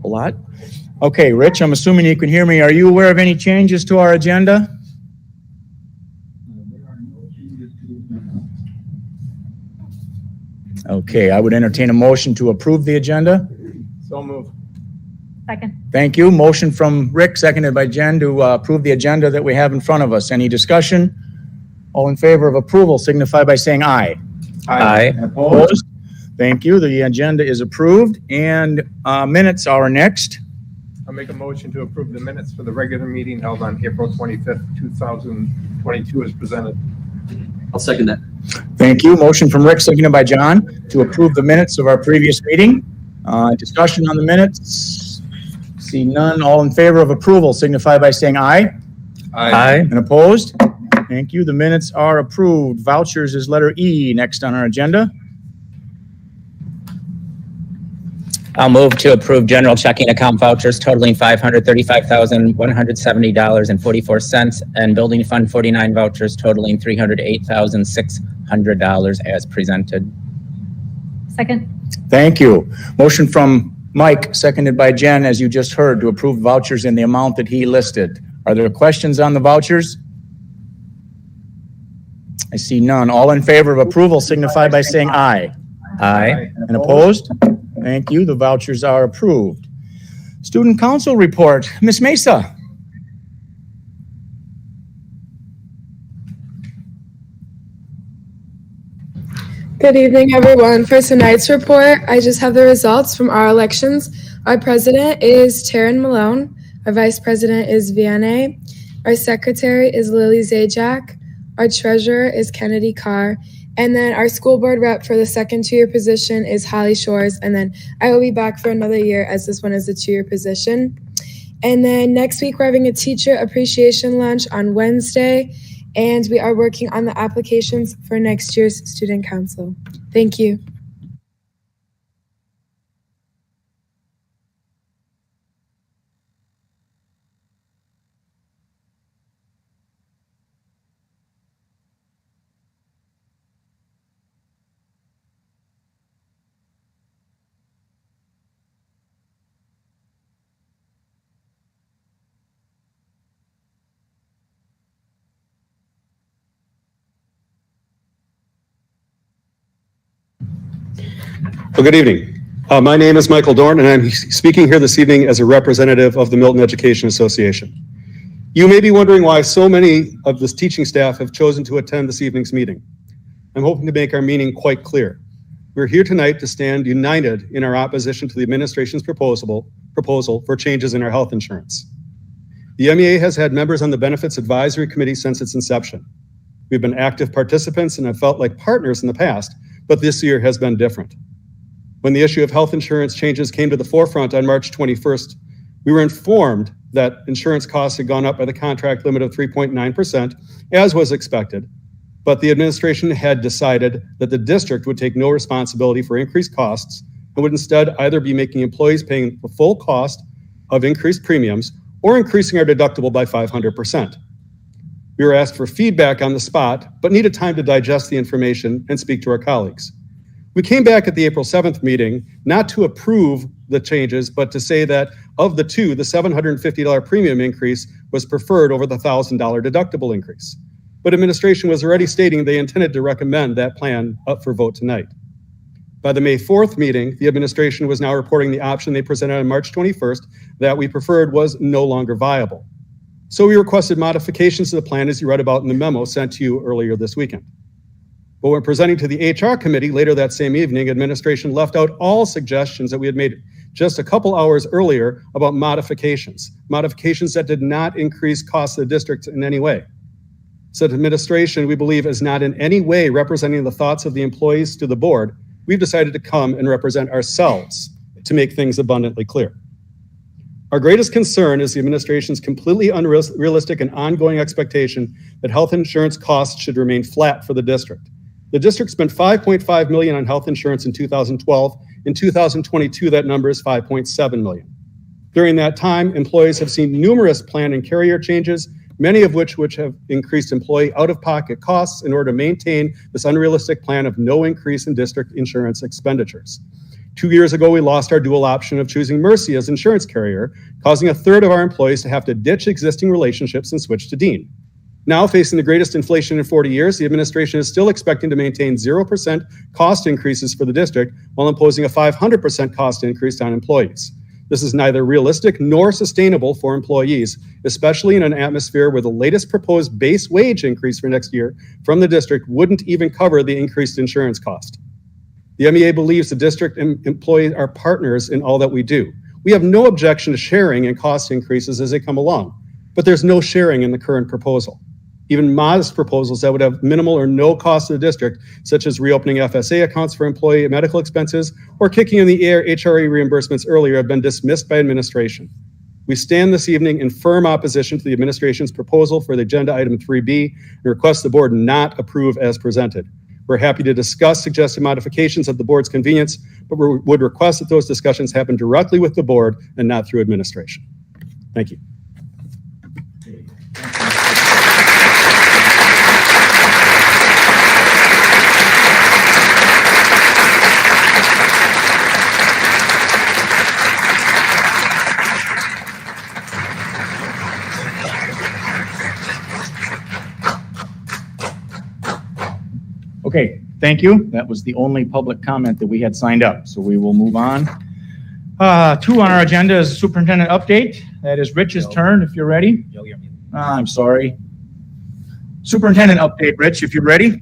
couple lot. Okay, Rich, I'm assuming you can hear me. Are you aware of any changes to our agenda? Okay, I would entertain a motion to approve the agenda. So moved. Second. Thank you. Motion from Rick, seconded by Jen to approve the agenda that we have in front of us. Any discussion? All in favor of approval signify by saying aye. Aye. Opposed? Thank you. The agenda is approved, and minutes are next. I'll make a motion to approve the minutes for the regular meeting held on April 25th, 2022 as presented. I'll second that. Thank you. Motion from Rick, seconded by John to approve the minutes of our previous meeting. Discussion on the minutes? See none. All in favor of approval signify by saying aye. Aye. And opposed? Thank you. The minutes are approved. Vouchers is letter E next on our agenda. I'll move to approve general checking account vouchers totaling $535,170.44 and building fund 49 vouchers totaling $308,600 as presented. Second. Thank you. Motion from Mike, seconded by Jen, as you just heard, to approve vouchers in the amount that he listed. Are there questions on the vouchers? I see none. All in favor of approval signify by saying aye. Aye. And opposed? Thank you. The vouchers are approved. Student Council report. Ms. Mesa. Good evening, everyone. For tonight's report, I just have the results from our elections. Our president is Taryn Malone. Our vice president is Vianney. Our secretary is Lily Zajac. Our treasurer is Kennedy Carr. And then our school board rep for the second 2-year position is Holly Shores. And then I will be back for another year, as this one is a 2-year position. And then next week, we're having a teacher appreciation lunch on Wednesday. And we are working on the applications for next year's student council. Thank you. Well, good evening. My name is Michael Dorn, and I'm speaking here this evening as a representative of the Milton Education Association. You may be wondering why so many of this teaching staff have chosen to attend this evening's meeting. I'm hoping to make our meaning quite clear. We're here tonight to stand united in our opposition to the administration's proposal for changes in our health insurance. The MEA has had members on the Benefits Advisory Committee since its inception. We've been active participants and have felt like partners in the past, but this year has been different. When the issue of health insurance changes came to the forefront on March 21st, we were informed that insurance costs had gone up by the contract limit of 3.9%, as was expected, but the administration had decided that the district would take no responsibility for increased costs and would instead either be making employees paying the full cost of increased premiums or increasing our deductible by 500%. We were asked for feedback on the spot, but needed time to digest the information and speak to our colleagues. We came back at the April 7th meeting, not to approve the changes, but to say that of the two, the $750 premium increase was preferred over the $1,000 deductible increase. But administration was already stating they intended to recommend that plan up for vote tonight. By the May 4th meeting, the administration was now reporting the option they presented on March 21st that we preferred was no longer viable. So we requested modifications to the plan, as you read about in the memo sent to you earlier this weekend. But when presenting to the HR committee later that same evening, administration left out all suggestions that we had made just a couple hours earlier about modifications that did not increase costs of the district in any way. So the administration, we believe, is not in any way representing the thoughts of the employees to the board. We've decided to come and represent ourselves to make things abundantly clear. Our greatest concern is the administration's completely unrealistic and ongoing expectation that health insurance costs should remain flat for the district. The district spent $5.5 million on health insurance in 2012. In 2022, that number is $5.7 million. During that time, employees have seen numerous plan and carrier changes, many of which have increased employee out-of-pocket costs in order to maintain this unrealistic plan of no increase in district insurance expenditures. 2 years ago, we lost our dual option of choosing Mercy as insurance carrier, causing a third of our employees to have to ditch existing relationships and switch to Dean. Now, facing the greatest inflation in 40 years, the administration is still expecting to maintain 0% cost increases for the district while imposing a 500% cost increase on employees. This is neither realistic nor sustainable for employees, especially in an atmosphere where the latest proposed base wage increase for next year from the district wouldn't even cover the increased insurance cost. The MEA believes the district employees are partners in all that we do. We have no objection to sharing in cost increases as they come along, but there's no sharing in the current proposal. Even modest proposals that would have minimal or no cost to the district, such as reopening FSA accounts for employee medical expenses or kicking in the HRA reimbursements earlier, have been dismissed by administration. We stand this evening in firm opposition to the administration's proposal for the agenda item 3B and request the board not approve as presented. We're happy to discuss suggested modifications at the board's convenience, but we would request that those discussions happen directly with the board and not through administration. Thank you. Okay, thank you. That was the only public comment that we had signed up, so we will move on. 2 on our agenda is superintendent update. That is Rich's turn, if you're ready. I'm sorry. Superintendent update, Rich, if you're ready.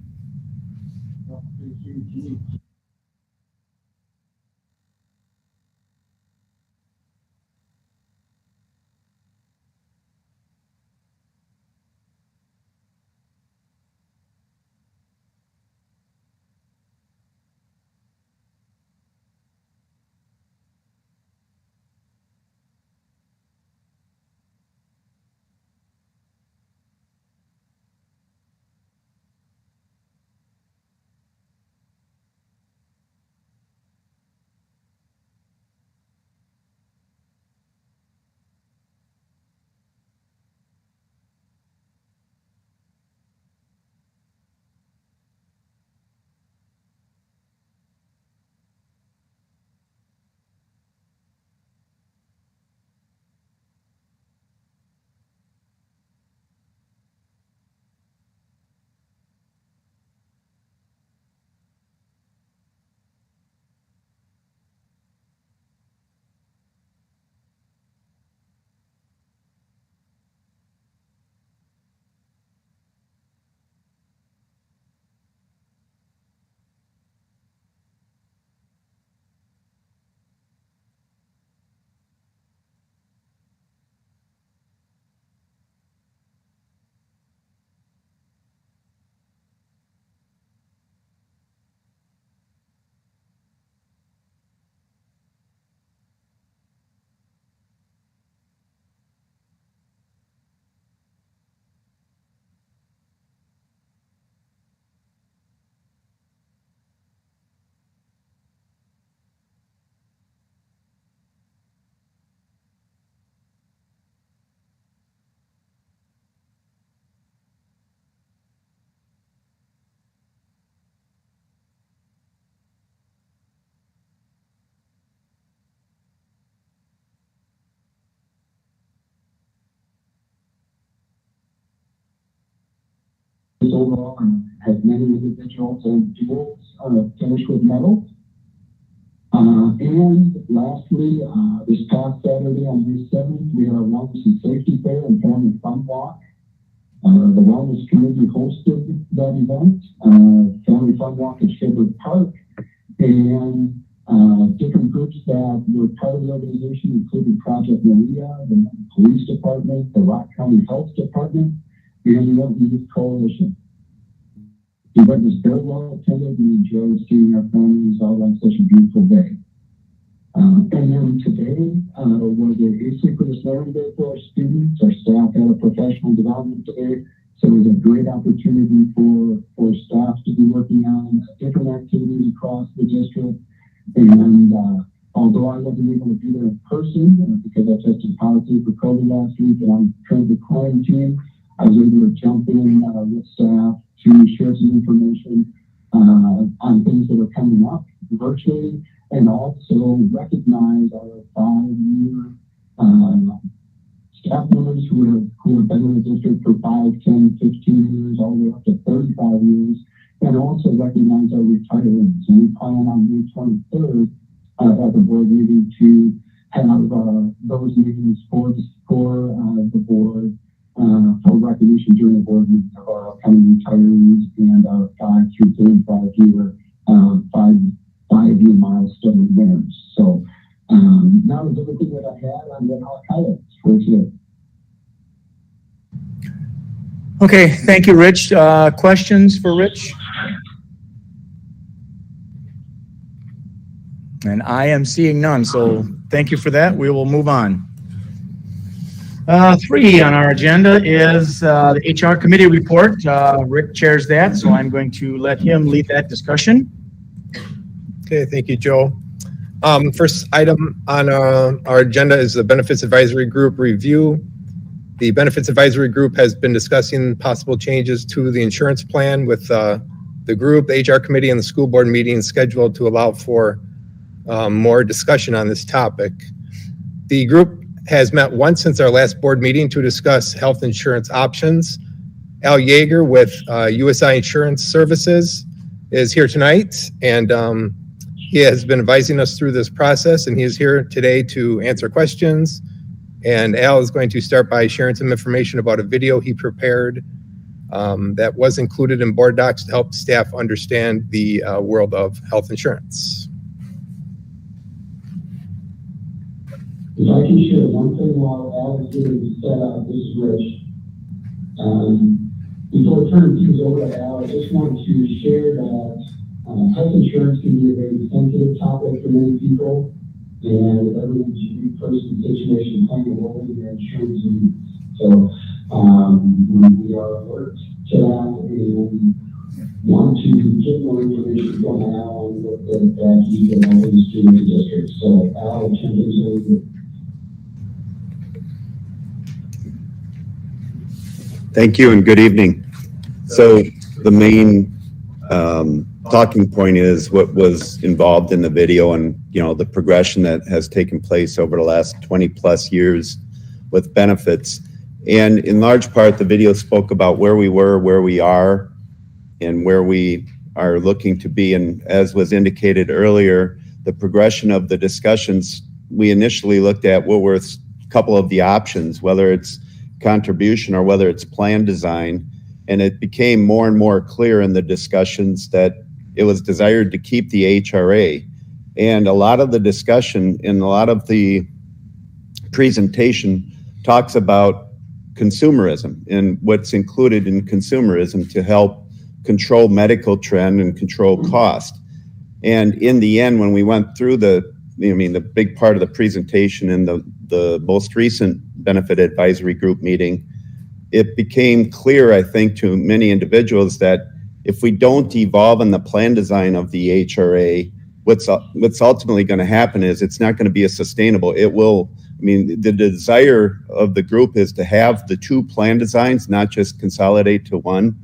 Overall, and had many individuals and duels finished with medals. And lastly, this past Saturday on May 7th, we had our Wellness and Safety Fair and Family Fun Walk. The Wellness Committee hosted that event. Family Fun Walk at Shepherd Park, and different groups that were part of the organization included Project Maria, the Police Department, the Rock County Health Department, and the Milton Youth Coalition. The event was very well attended. We enjoyed seeing our families out on such a beautiful day. And then today was an asynchronous learning day for our students. Our staff had a professional development day, so it was a great opportunity for staff to be working on different activities across the district. And although I wasn't able to be there in person because I tested positive for COVID last week and I'm currently quarantined, I was able to jump in with staff to share some information on things that are coming up virtually, and also recognize our 5-year staff members who have been in the district for 5, 10, 15 years, all the way up to 35 years, and also recognize our retirees. And we plan on May 23rd at the board meeting to have those meetings for the board for recognition during the board meeting of our upcoming retirees and our 5 through 35 year five-year milestone winners. So that was everything that I had on the highlights for today. Okay, thank you, Rich. Questions for Rich? And I am seeing none, so thank you for that. We will move on. 3 on our agenda is the HR committee report. Rick chairs that, so I'm going to let him lead that discussion. Okay, thank you, Joe. First item on our agenda is the Benefits Advisory Group review. The Benefits Advisory Group has been discussing possible changes to the insurance plan with the group, the HR committee, and the school board meeting scheduled to allow for more discussion on this topic. The group has met once since our last board meeting to discuss health insurance options. Al Yeager with USI Insurance Services is here tonight, and he has been advising us through this process, and he is here today to answer questions. And Al is going to start by sharing some information about a video he prepared that was included in board docs to help staff understand the world of health insurance. If I can share one thing while Al is getting set up, this is Rich. Before turning things over to Al, I just want to share that health insurance can be a very sensitive topic for many people, and everyone's unique person situation playing a role in their insurance needs. So we are alert to that and want to get more information from Al and what that he's been helping us do in the district. So Al, I'll turn things over to you. Thank you and good evening. So the main talking point is what was involved in the video and, you know, the progression that has taken place over the last 20 plus years with benefits. And in large part, the video spoke about where we were, where we are, and where we are looking to be. And as was indicated earlier, the progression of the discussions, we initially looked at what were a couple of the options, whether it's contribution or whether it's plan design. And it became more and more clear in the discussions that it was desired to keep the HRA. And a lot of the discussion and a lot of the presentation talks about consumerism and what's included in consumerism to help control medical trend and control cost. And in the end, when we went through the big part of the presentation and the most recent benefit advisory group meeting, it became clear, I think, to many individuals that if we don't evolve in the plan design of the HRA, what's ultimately going to happen is it's not going to be a sustainable. It will, the desire of the group is to have the 2 plan designs, not just consolidate to one.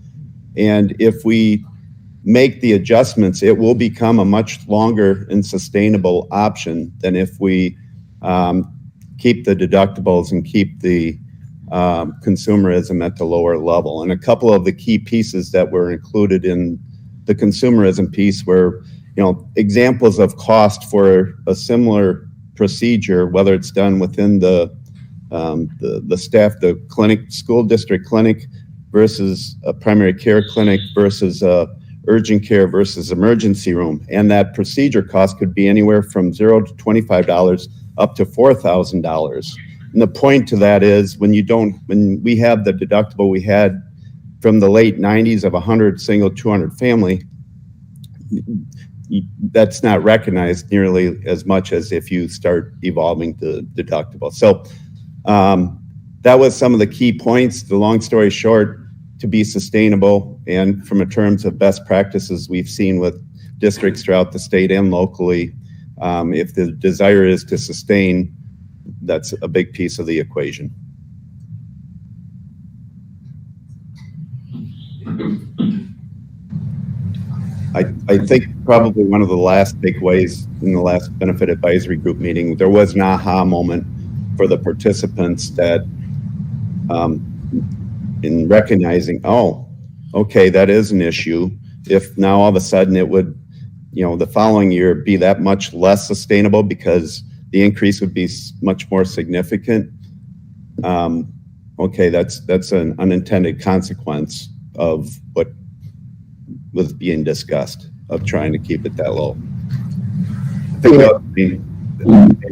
And if we make the adjustments, it will become a much longer and sustainable option than if we keep the deductibles and keep the consumerism at the lower level. And a couple of the key pieces that were included in the consumerism piece were, examples of cost for a similar procedure, whether it's done within the staff, the clinic, school district clinic versus a primary care clinic versus urgent care versus emergency room. And that procedure cost could be anywhere from $0 to $25 up to $4,000. And the point to that is when we have the deductible we had from the late 90s of 100 single, 200 family, that's not recognized nearly as much as if you start evolving the deductible. So that was some of the key points. The long story short, to be sustainable and from a terms of best practices we've seen with districts throughout the state and locally, if the desire is to sustain, that's a big piece of the equation. I think probably one of the last takeaways in the last benefit advisory group meeting, there was an aha moment for the participants that in recognizing, oh, okay, that is an issue. If now all of a sudden it would, the following year be that much less sustainable because the increase would be much more significant. Okay, that's an unintended consequence of what was being discussed of trying to keep it that low.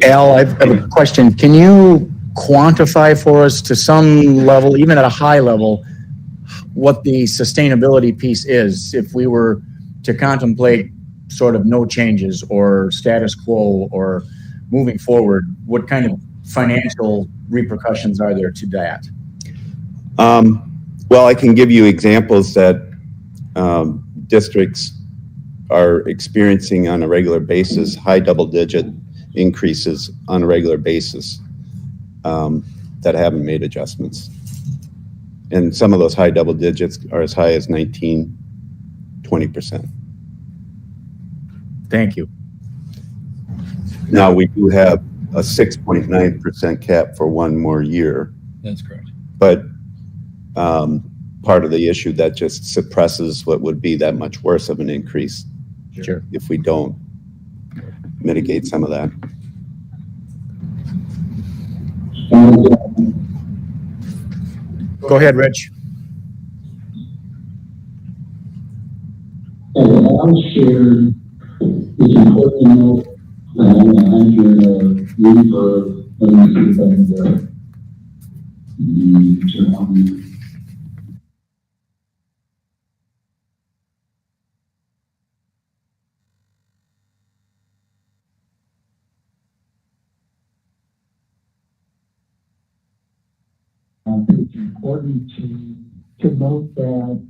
Al, I have a question. Can you quantify for us to some level, even at a high level, what the sustainability piece is if we were to contemplate sort of no changes or status quo or moving forward? What kind of financial repercussions are there to that? Well, I can give you examples that districts are experiencing on a regular basis, high double-digit increases on a regular basis that haven't made adjustments. And some of those high double digits are as high as 19, 20%. Thank you. Now, we do have a 6.9% cap for one more year. That's correct. But part of the issue that just suppresses what would be that much worse of an increase. Sure. If we don't mitigate some of that. Go ahead, Rich. I'll share this important note. I'm here to read for it's important to note that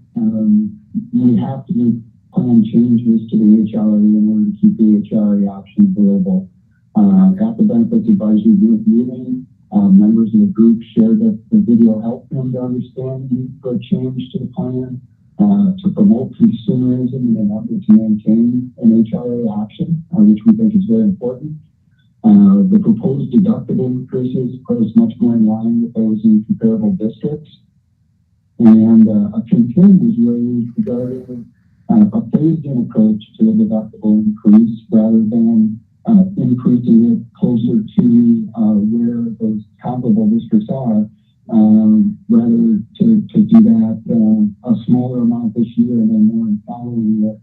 we have to make plan changes to the HRA in order to keep the HRA option available. At the Benefits Advisory Group meeting, members of the group shared that the video helped them to understand the need for a change to the plan to promote consumerism in an effort to maintain an HRA option, which we think is very important. The proposed deductible increases put us much more in line with those in comparable districts. And a concern was raised regarding a phased-in approach to the deductible increase rather than increasing it closer to where those comparable districts are, rather to do that a smaller amount this year and then more in the following year.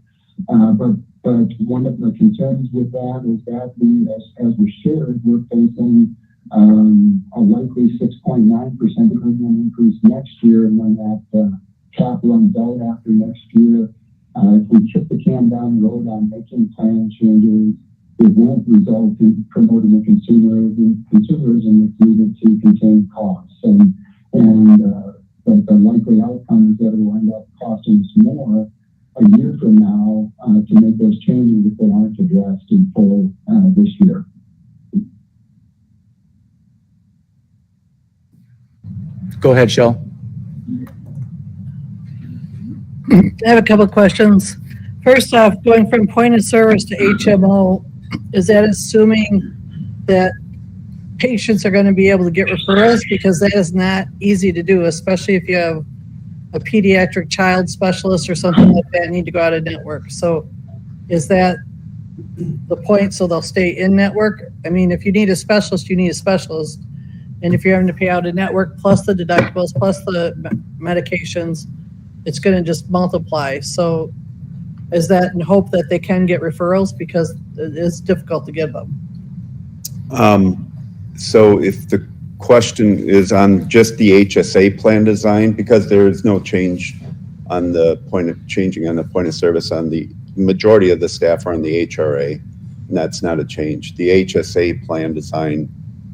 But one of the concerns with that is that as we shared, we're facing a likely 6.9% premium increase next year, and when that cap runs out after next year, if we kick the can down the road on making plan changes, it won't result in promoting the consumerism that's needed to contain costs. And the likely outcome is that it will end up costing us more a year from now to make those changes if they aren't addressed in full this year. Go ahead, Shel. I have a couple of questions. First off, going from point of service to HMO, is that assuming that patients are going to be able to get referrals? Because that is not easy to do, especially if you have a pediatric child specialist or something like that need to go out of network. So is that the point so they'll stay in network? I mean, if you need a specialist, you need a specialist. And if you're having to pay out of network plus the deductibles plus the medications, it's going to just multiply. So is that in hope that they can get referrals? Because it is difficult to get them. So if the question is on just the HSA plan design, because there is no change on the point of service on the majority of the staff are on the HRA, and that's not a change. The HSA plan design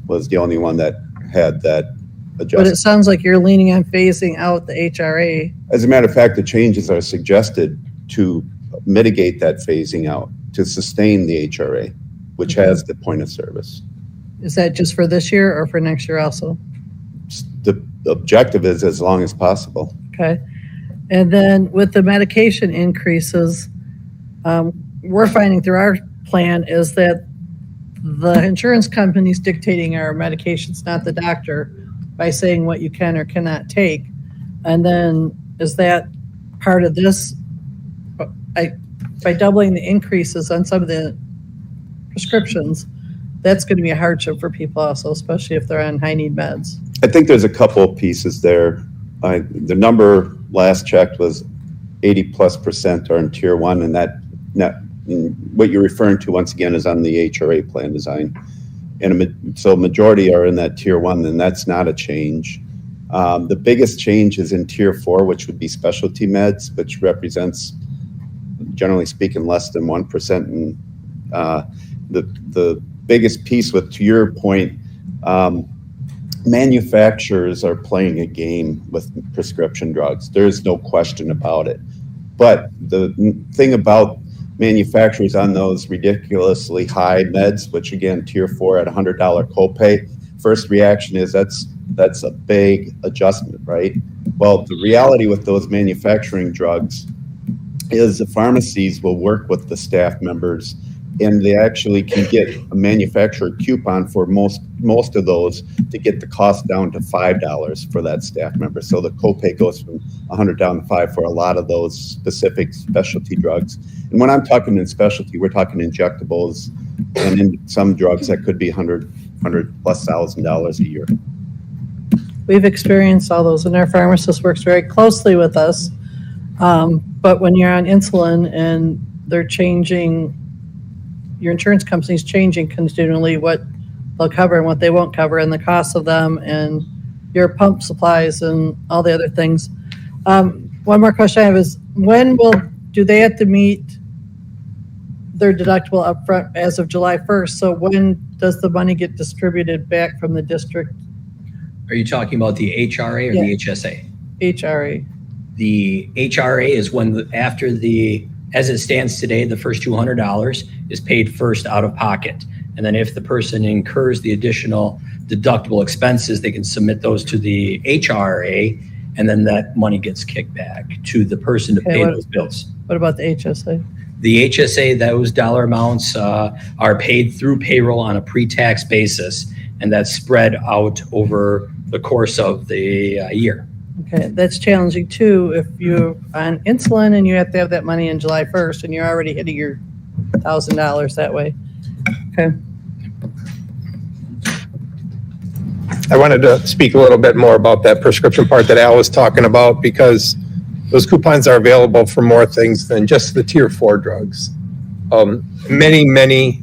was the only one that had that adjustment. But it sounds like you're leaning on phasing out the HRA. As a matter of fact, the changes are suggested to mitigate that phasing out, to sustain the HRA, which has the point of service. Is that just for this year or for next year also? The objective is as long as possible. Okay. And then with the medication increases, we're finding through our plan is that the insurance company's dictating our medications, not the doctor, by saying what you can or cannot take. And then is that part of this? By doubling the increases on some of the prescriptions, that's going to be a hardship for people also, especially if they're on high need meds. I think there's a couple of pieces there. The number last checked was 80+% are in tier 1, and what you're referring to once again is on the HRA plan design. And so majority are in that tier 1, and that's not a change. The biggest change is in tier 4, which would be specialty meds, which represents, generally speaking, less than 1%. And the biggest piece, to your point, manufacturers are playing a game with prescription drugs. There's no question about it. But the thing about manufacturers on those ridiculously high meds, which again, tier 4 at $100 copay, first reaction is that's a big adjustment, right? Well, the reality with those manufacturing drugs is the pharmacies will work with the staff members, and they actually can get a manufacturer coupon for most of those to get the cost down to $5 for that staff member. So the copay goes from $100 down to $5 for a lot of those specific specialty drugs. And when I'm talking in specialty, we're talking injectables, and in some drugs that could be $100,000+ a year. We've experienced all those, and our pharmacist works very closely with us. But when you're on insulin and they're changing, your insurance company's changing continually what they'll cover and what they won't cover, and the cost of them, and your pump supplies and all the other things. One more question I have is, do they have to meet their deductible upfront as of July 1st? So when does the money get distributed back from the district? Are you talking about the HRA or the HSA? HRA. The HRA is when as it stands today, the first $200 is paid first out of pocket. And then if the person incurs the additional deductible expenses, they can submit those to the HRA, and then that money gets kicked back to the person to pay those bills. What about the HSA? The HSA, those dollar amounts are paid through payroll on a pre-tax basis, and that's spread out over the course of the year. Okay, that's challenging too. If you're on insulin and you have to have that money in July 1st and you're already hitting your $1,000 that way. Okay. I wanted to speak a little bit more about that prescription part that Al was talking about, because those coupons are available for more things than just the tier 4 drugs. Many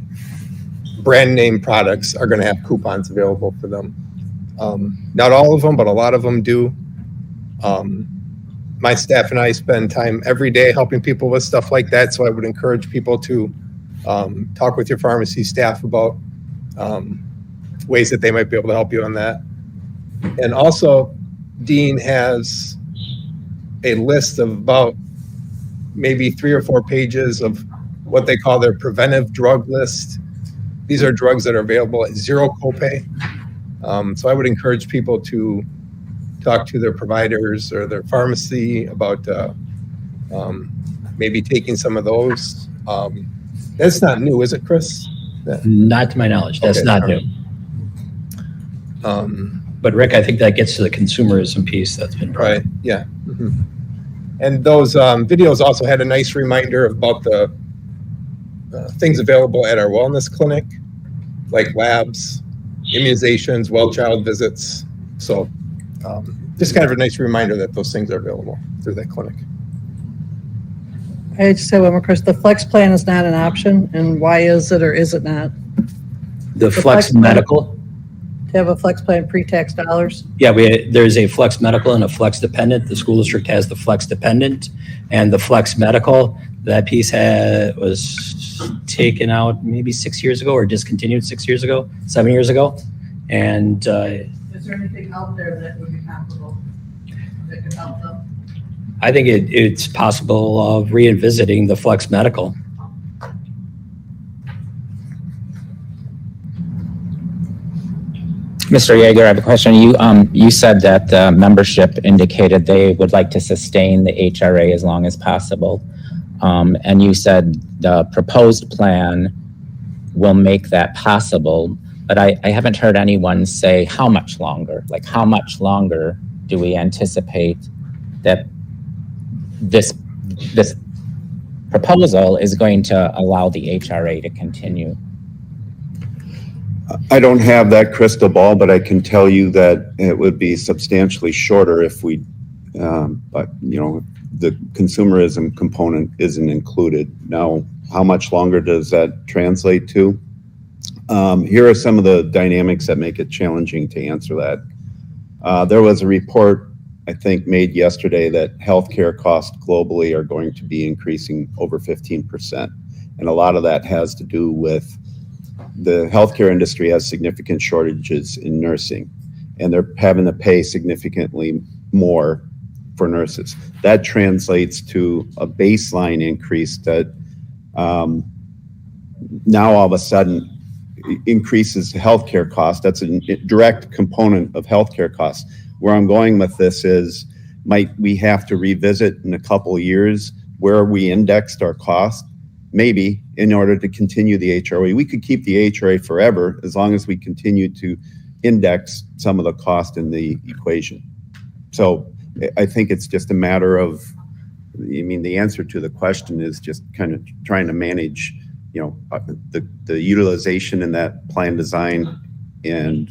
brand name products are going to have coupons available for them. Not all of them, but a lot of them do. My staff and I spend time every day helping people with stuff like that, so I would encourage people to talk with your pharmacy staff about ways that they might be able to help you on that. And also, Dean has a list of about maybe 3 or 4 pages of what they call their preventive drug list. These are drugs that are available at zero copay. So I would encourage people to talk to their providers or their pharmacy about maybe taking some of those. That's not new, is it, Chris? Not to my knowledge. That's not new. But Rick, I think that gets to the consumerism piece that's been brought. Right, yeah. Mm-hmm. And those videos also had a nice reminder about the things available at our wellness clinic, like labs, immunizations, well child visits. So just kind of a nice reminder that those things are available through that clinic. I just have one more question. The flex plan is not an option, and why is it or is it not? The flex medical? To have a flex plan pre-tax dollars? Yeah, there's a flex medical and a flex dependent. The school district has the flex dependent and the flex medical. That piece was taken out maybe 6 years ago or discontinued 6 years ago, 7 years ago. And is there anything out there that would be comparable that could help them? I think it's possible of revisiting the flex medical. Mr. Yeager, I have a question. You said that the membership indicated they would like to sustain the HRA as long as possible. And you said the proposed plan will make that possible, but I haven't heard anyone say how much longer. Like, how much longer do we anticipate that this proposal is going to allow the HRA to continue? I don't have that crystal ball, but I can tell you that it would be substantially shorter if we, but the consumerism component isn't included. Now, how much longer does that translate to? Here are some of the dynamics that make it challenging to answer that. There was a report, I think, made yesterday that healthcare costs globally are going to be increasing over 15%. And a lot of that has to do with the healthcare industry has significant shortages in nursing, and they're having to pay significantly more for nurses. That translates to a baseline increase that now all of a sudden increases healthcare costs. That's a direct component of healthcare costs. Where I'm going with this is, might we have to revisit in a couple of years where we indexed our cost? Maybe, in order to continue the HRA. We could keep the HRA forever as long as we continue to index some of the cost in the equation. So I think it's just a matter of, the answer to the question is just kind of trying to manage, the utilization in that plan design and,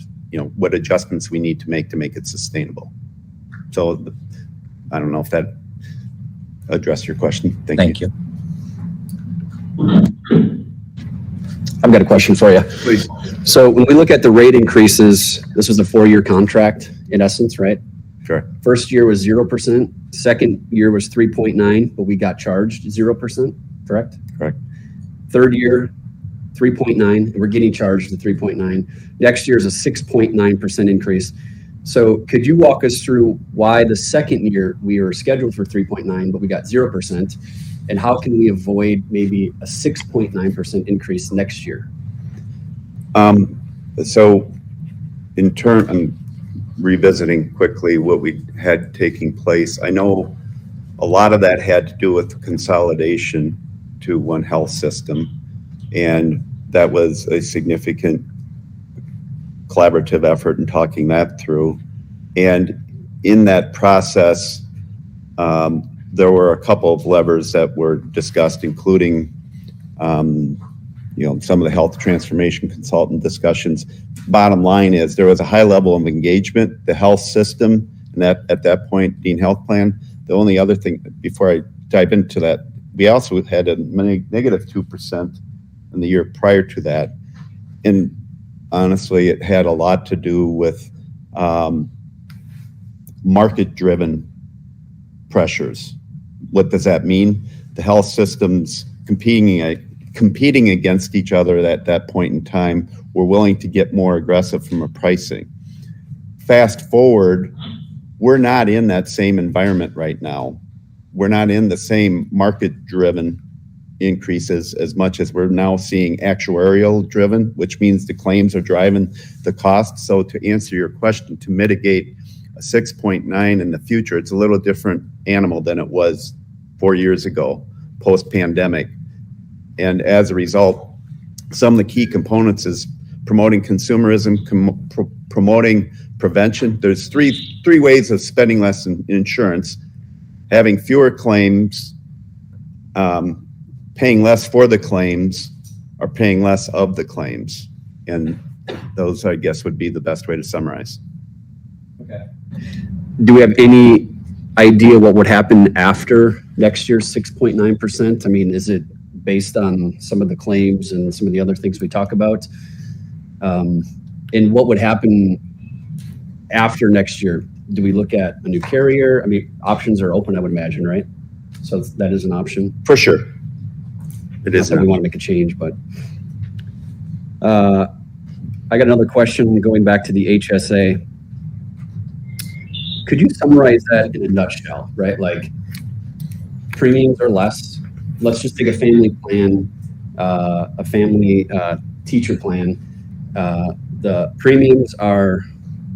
what adjustments we need to make it sustainable. So I don't know if that addressed your question. Thank you. I've got a question for you. Please. So when we look at the rate increases, this was a 4-year contract in essence, right? Sure. First year was 0%. Second year was 3.9, but we got charged 0%, correct? Correct. Third year, 3.9, and we're getting charged the 3.9. Next year is a 6.9% increase. So could you walk us through why the second year we were scheduled for 3.9, but we got 0%? And how can we avoid maybe a 6.9% increase next year? So I'm revisiting quickly what we had taking place. I know a lot of that had to do with consolidation to one health system, and that was a significant collaborative effort in talking that through. And in that process, there were a couple of levers that were discussed, including, some of the health transformation consultant discussions. Bottom line is there was a high level of engagement, the health system, and that at that point, Dean Health Plan. The only other thing, before I dive into that, we also had a negative 2% in the year prior to that. And honestly, it had a lot to do with market-driven pressures. What does that mean? The health systems competing against each other at that point in time were willing to get more aggressive from a pricing. Fast forward, we're not in that same environment right now. We're not in the same market-driven increases as much as we're now seeing actuarial-driven, which means the claims are driving the cost. So to answer your question, to mitigate a 6.9 in the future, it's a little different animal than it was 4 years ago, post-pandemic. And as a result, some of the key components is promoting consumerism, promoting prevention. There's three ways of spending less in insurance: having fewer claims, paying less for the claims, or paying less of the claims. And those, I guess, would be the best way to summarize. Okay. Do we have any idea what would happen after next year's 6.9%? I mean, is it based on some of the claims and some of the other things we talk about? And what would happen after next year? Do we look at a new carrier? I mean, options are open, I would imagine, right? So that is an option. For sure. It is. Not that we want to make a change, but I got another question going back to the HSA. Could you summarize that in a nutshell, right? Like, premiums are less. Let's just take a family plan, a family teacher plan. The premiums are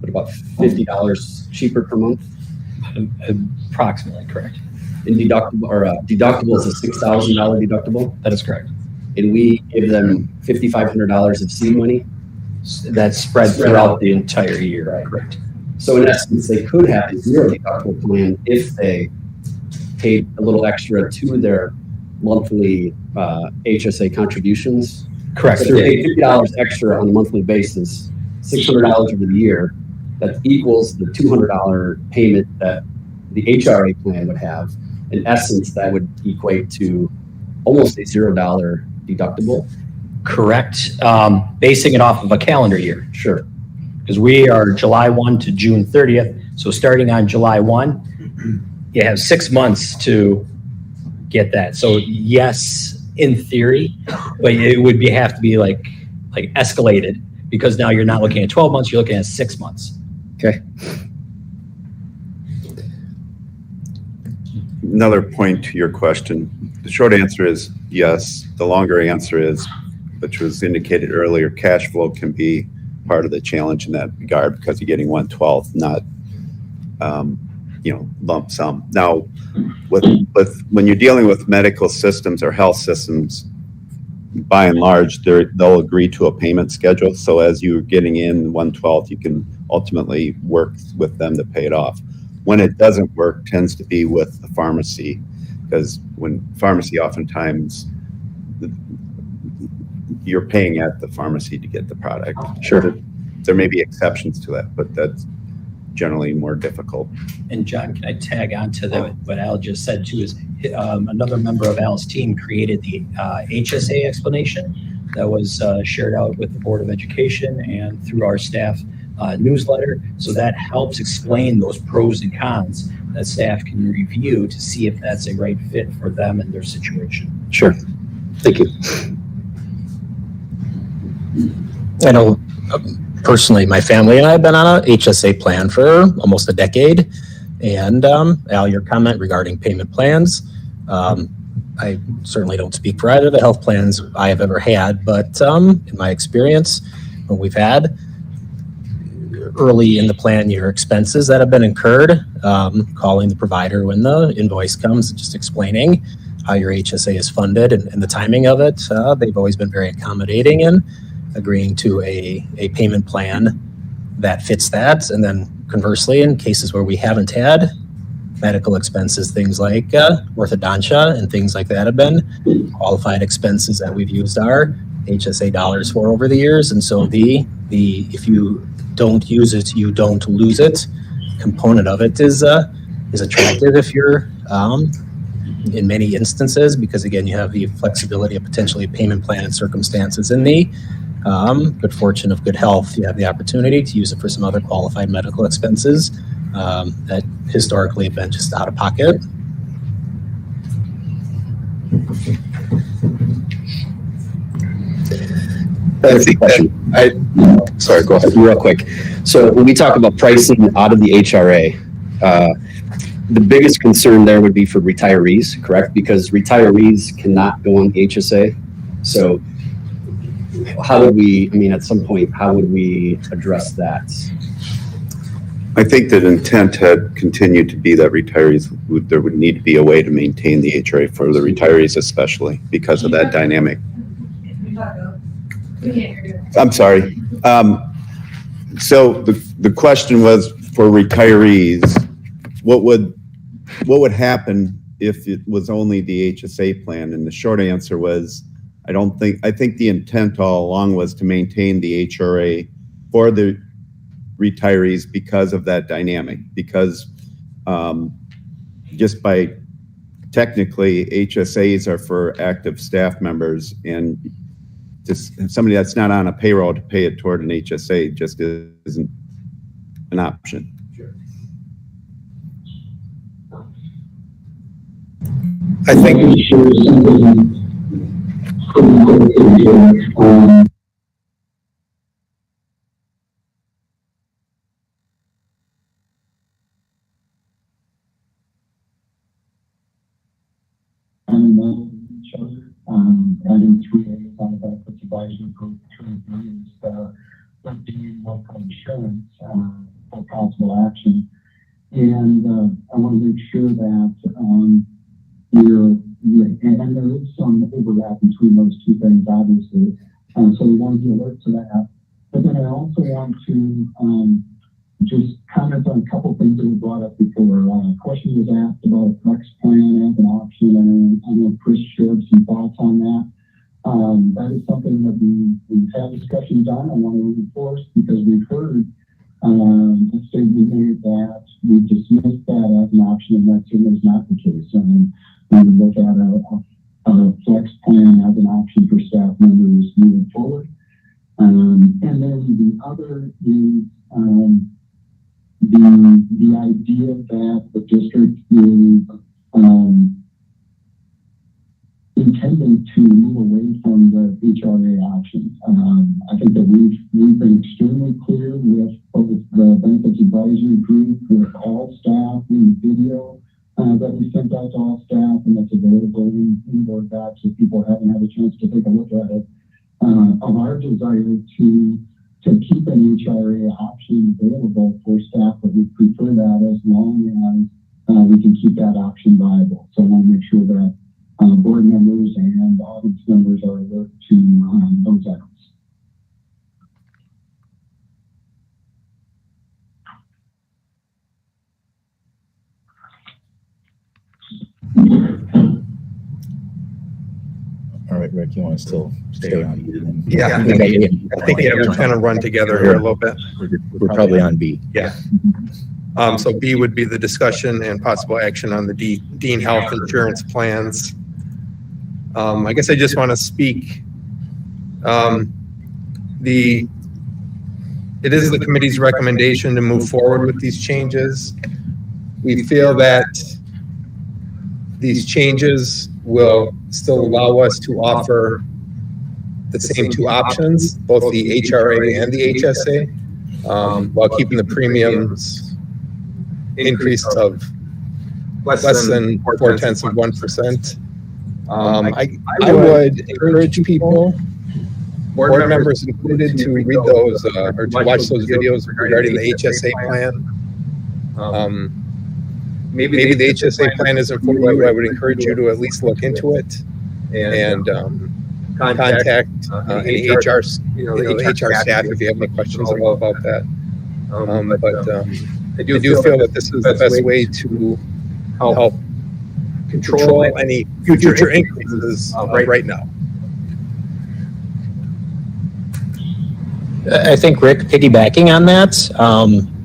about $50 cheaper per month. Approximately, correct. in deductible, or deductible is a $6,000 deductible, That is correct. and we give them $5,500 of seed money. That's spread throughout the entire year. Right. Correct. So in essence, they could have a zero deductible plan if they paid a little extra to their monthly HSA contributions. Correct. So if they paid $50 extra on a monthly basis, $600 over the year, that equals the $200 payment that the HRA plan would have. In essence, that would equate to almost a $0 deductible. Correct. Basing it off of a calendar year. Sure. Because we are July 1 to June 30th. So starting on July 1, you have 6 months to get that. So yes, in theory, but it would have to be like escalated, because now you're not looking at 12 months, you're looking at 6 months. Okay. Another point to your question. The short answer is yes. The longer answer is, which was indicated earlier, cash flow can be part of the challenge in that regard because you're getting 1/12, not lump sum. Now, when you're dealing with medical systems or health systems, by and large, they'll agree to a payment schedule. So as you're getting in 1/12, you can ultimately work with them to pay it off. When it doesn't work, tends to be with the pharmacy, because when pharmacy, oftentimes you're paying at the pharmacy to get the product. Sure. There may be exceptions to that, but that's generally more difficult. And John, can I tag on to what Al just said too, is another member of Al's team created the HSA explanation that was shared out with the Board of Education and through our staff newsletter. So that helps explain those pros and cons that staff can review to see if that's a right fit for them and their situation. Sure. Thank you. I know personally, my family and I have been on a HSA plan for almost a decade. And Al, your comment regarding payment plans, I certainly don't speak for either of the health plans I have ever had, but in my experience, when we've had early in the plan year expenses that have been incurred, calling the provider when the invoice comes, just explaining how your HSA is funded and the timing of it, they've always been very accommodating and agreeing to a payment plan that fits that. And then conversely, in cases where we haven't had medical expenses, things like orthodontia and things like that have been qualified expenses that we've used our HSA dollars for over the years. And so the if you don't use it, you don't lose it component of it is attractive if you're in many instances, because again, you have the flexibility of potentially a payment plan and circumstances in the good fortune of good health. You have the opportunity to use it for some other qualified medical expenses that historically have been just out of pocket. I think sorry, go ahead real quick. So when we talk about pricing out of the HRA, the biggest concern there would be for retirees, correct? Because retirees cannot go on the HSA. So how would we, at some point, how would we address that? I think that intent had continued to be that retirees, there would need to be a way to maintain the HRA for the retirees especially because of that dynamic. I'm sorry. So the question was for retirees, what would happen if it was only the HSA plan? And the short answer was, I think the intent all along was to maintain the HRA for the retirees because of that dynamic, because just by technically HSAs are for active staff members, and just somebody that's not on a payroll to pay it toward an HSA just isn't an option. I think each other. Item 3A is on the benefits advisory group. 3B is the deemed local insurance for possible action. And I want to make sure that advisor. So we want to be alert to that. But then I also want to just comment on a couple things that were brought up before. A question was asked about a flex plan as an option, and I know Chris shared some thoughts on that. That is something that we've had discussions on. I want to reinforce because we've heard a statement made that we dismissed that as an option, and that certainly is not the case. We would look at a flex plan as an option for staff members moving forward. And then the other is the idea that the district is intending to move away from the HRA option. I think that we've been extremely clear with both the benefits advisory group, with all staff, the video that we sent out to all staff, and that's available in board docs if people haven't had a chance to take a look at it, of our desire to keep an HRA option available for staff, but we prefer that as long as we can keep that option viable. So I want to make sure that board members and audience members are alert to those items. All right, Rick, you want to still stay on? Yeah, I think we're kind of run together here a little bit. We're probably on B. Yeah. So B would be the discussion and possible action on the Dean Health Insurance plans. I guess I just want to speak. It is the committee's recommendation to move forward with these changes. We feel that these changes will still allow us to offer the same two options, both the HRA and the HSA, while keeping the premiums increase of less than 0.4%. I would encourage people, board members included, to read those or to watch those videos regarding the HSA plan. Maybe the HSA plan isn't for you. I would encourage you to at least look into it and contact any HR, HR staff if you have any questions about that. I do feel that this is the best way to help control any future increases right now. I think, Rick, piggybacking on that,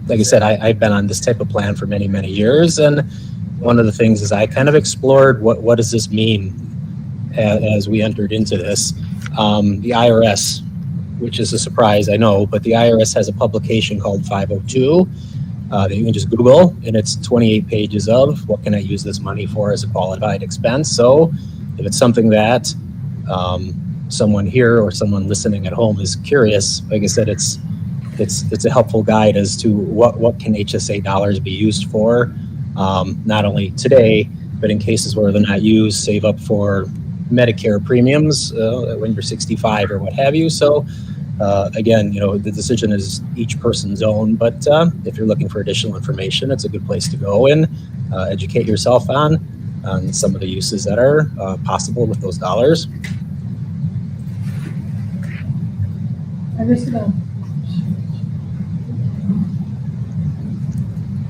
like I said, I've been on this type of plan for many, many years. And one of the things is I kind of explored what does this mean as we entered into this. The IRS, which is a surprise, I know, but the IRS has a publication called 502 that you can just Google, and it's 28 pages of what can I use this money for as a qualified expense. So if it's something that someone here or someone listening at home is curious, like I said, it's a helpful guide as to what can HSA dollars be used for, not only today, but in cases where they're not used, save up for Medicare premiums when you're 65 or what have you. So again, the decision is each person's own, but if you're looking for additional information, it's a good place to go and educate yourself on some of the uses that are possible with those dollars.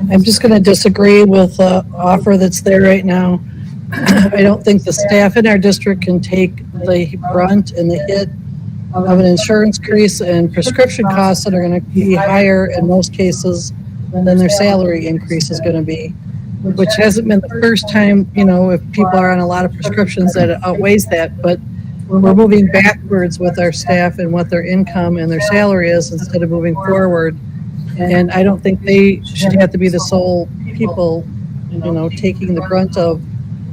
I'm just going to disagree with the offer that's there right now. I don't think the staff in our district can take the brunt and the hit of an insurance increase and prescription costs that are going to be higher in most cases than their salary increase is going to be, which hasn't been the first time, if people are on a lot of prescriptions that it outweighs that, but we're moving backwards with our staff and what their income and their salary is instead of moving forward. And I don't think they should have to be the sole people, taking the brunt of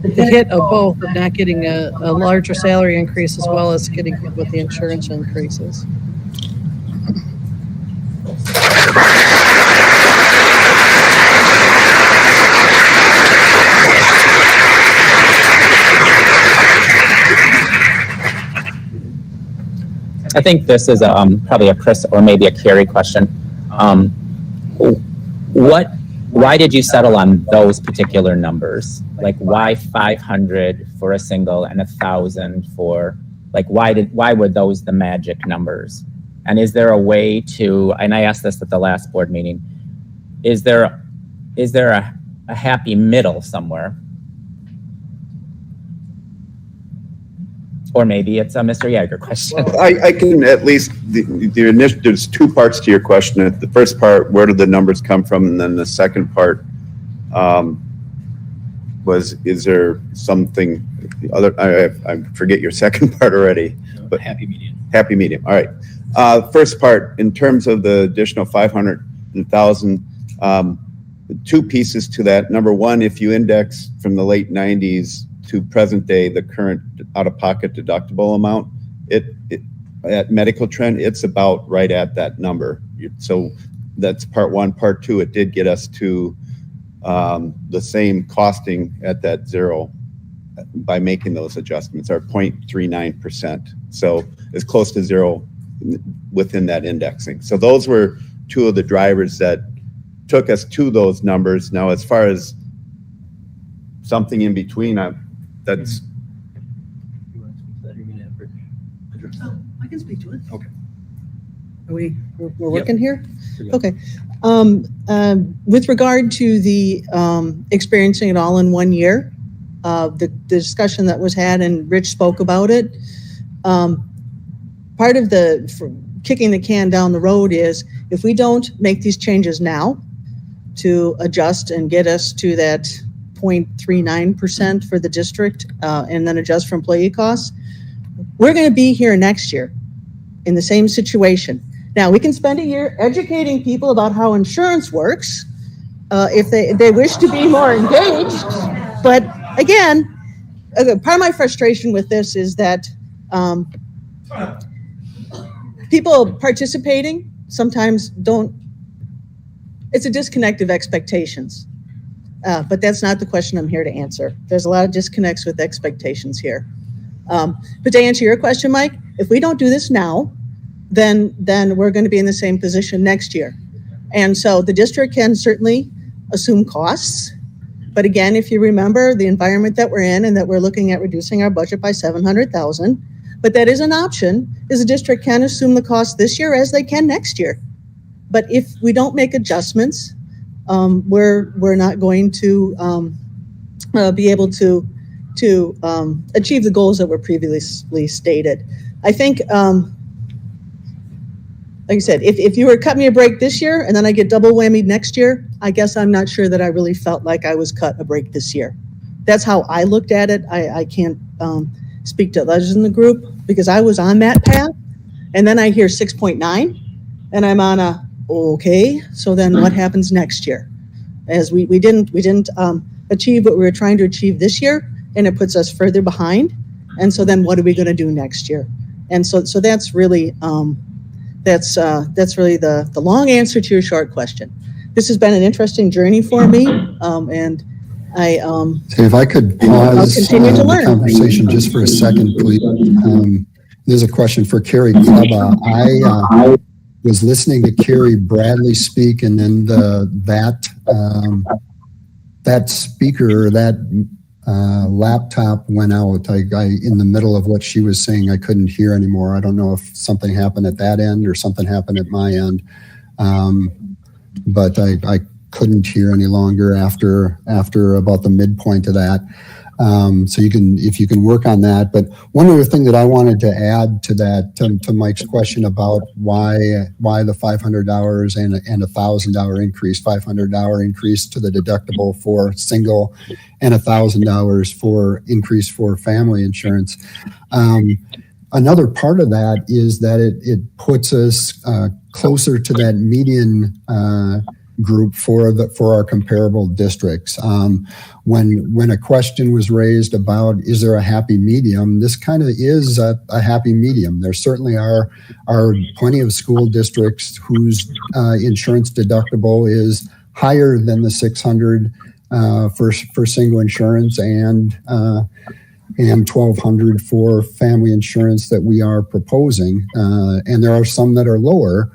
the hit of both, of not getting a larger salary increase as well as getting hit with the insurance increases. I think this is probably a Chris or maybe a Carrie question. Why did you settle on those particular numbers? Like, why 500 for a single and 1,000 for Like, why were those the magic numbers? And is there a way to, and I asked this at the last board meeting, is there a happy middle somewhere? Or maybe it's a Mr. Yeager question. Well, I can at least, the initial, there's two parts to your question. The first part, where do the numbers come from? And then the second part is there something other, I forget your second part already. But happy medium. Happy medium, all right. First part, in terms of the additional 500,000, two pieces to that. Number one, if you index from the late 90s to present day, the current out-of-pocket deductible amount, at medical trend, it's about right at that number. So that's part one. Part two, it did get us to the same costing at that zero by making those adjustments, are 0.39%. So it's close to zero within that indexing. So those were two of the drivers that took us to those numbers. Now, as far as something in between, that's. I can speak to it. Okay. We're working here? Okay. With regard to the experiencing it all in 1 year, the discussion that was had, and Rich spoke about it, part of kicking the can down the road is if we don't make these changes now to adjust and get us to that 0.39% for the district and then adjust for employee costs, we're going to be here next year in the same situation. Now, we can spend a year educating people about how insurance works if they wish to be more engaged. But again, part of my frustration with this is that people participating sometimes don't, it's a disconnect of expectations. But that's not the question I'm here to answer. There's a lot of disconnects with expectations here. But to answer your question, Mike, if we don't do this now, then we're going to be in the same position next year. And so the district can certainly assume costs. But again, if you remember the environment that we're in and that we're looking at reducing our budget by 700,000, but that is an option, is the district can assume the cost this year as they can next year. But if we don't make adjustments, we're not going to be able to achieve the goals that were previously stated. I think, like I said, if you were to cut me a break this year and then I get double whammied next year, I guess I'm not sure that I really felt like I was cut a break this year. That's how I looked at it. I can't speak to others in the group because I was on that path, and then I hear 6.9 and I'm on a, okay, so then what happens next year? As we didn't achieve what we were trying to achieve this year, and it puts us further behind. And so then what are we going to do next year? And so that's really the long answer to your short question. This has been an interesting journey for me, and I if I could pause continue to learn. the conversation just for a second, please. There's a question for Carrie Kleba. I was listening to Carrie Bradley speak, and then that speaker, that laptop went out. I in the middle of what she was saying, I couldn't hear anymore. I don't know if something happened at that end or something happened at my end, but I couldn't hear any longer after about the midpoint of that. So if you can work on that. But one other thing that I wanted to add to that, to Mike's question about why the $500 and $1,000 increase, $500 increase to the deductible for single and $1,000 for increase for family insurance. Another part of that is that it puts us closer to that median group for our comparable districts. When a question was raised about is there a happy medium, this kind of is a happy medium. There certainly are plenty of school districts whose insurance deductible is higher than the $600 for single insurance and $1,200 for family insurance that we are proposing. And there are some that are lower,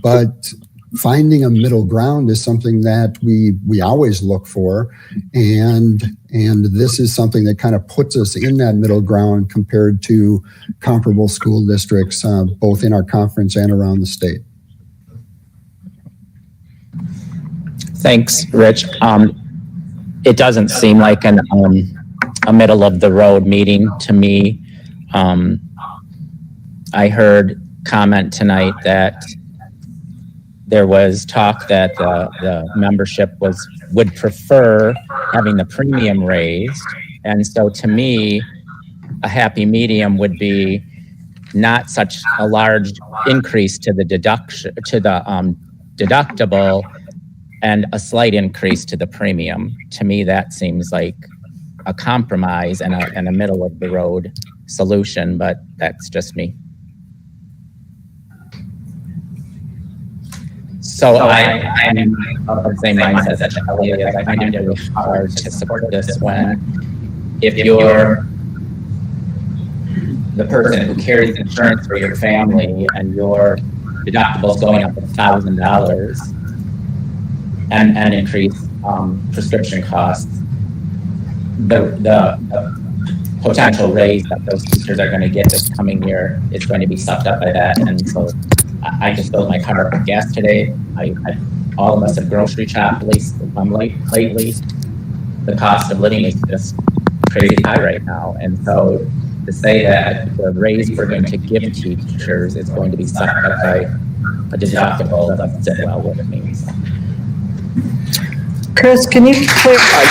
but finding a middle ground is something that we always look for, and this is something that kind of puts us in that middle ground compared to comparable school districts, both in our conference and around the state. Thanks, Rich. It doesn't seem like a middle of the road meeting to me. I heard comment tonight that there was talk that the membership would prefer having the premium raised, and so to me, a happy medium would be not such a large increase to the deductible, and a slight increase to the premium. To me, that seems like a compromise and a middle of the road solution, but that's just me. So I'm of the same mindset that Shelley is. I find it really hard to support this when if you're the person who carries insurance for your family and your deductible is going up $1,000 and increase prescription costs, the potential raise that those teachers are going to get this coming year is going to be sucked up by that. And so I just filled my car up with gas today. All of us have grocery shopped lately. The cost of living is just crazy high right now. And so to say that the raise we're going to give teachers is going to be sucked up by a deductible doesn't sit well with me. So. Chris, can you clarify?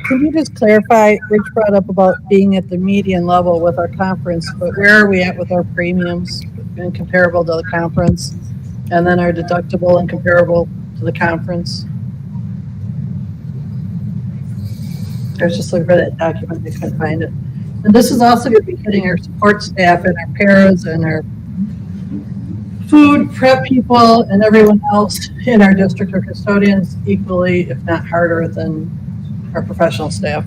Can you just clarify, Rich brought up about being at the median level with our conference, but where are we at with our premiums and comparable to the conference? And then our deductible and comparable to the conference? I was just looking for that document, I couldn't find it. And this is also going to be hitting our support staff and our paras and our food prep people and everyone else in our district or custodians equally, if not harder than our professional staff.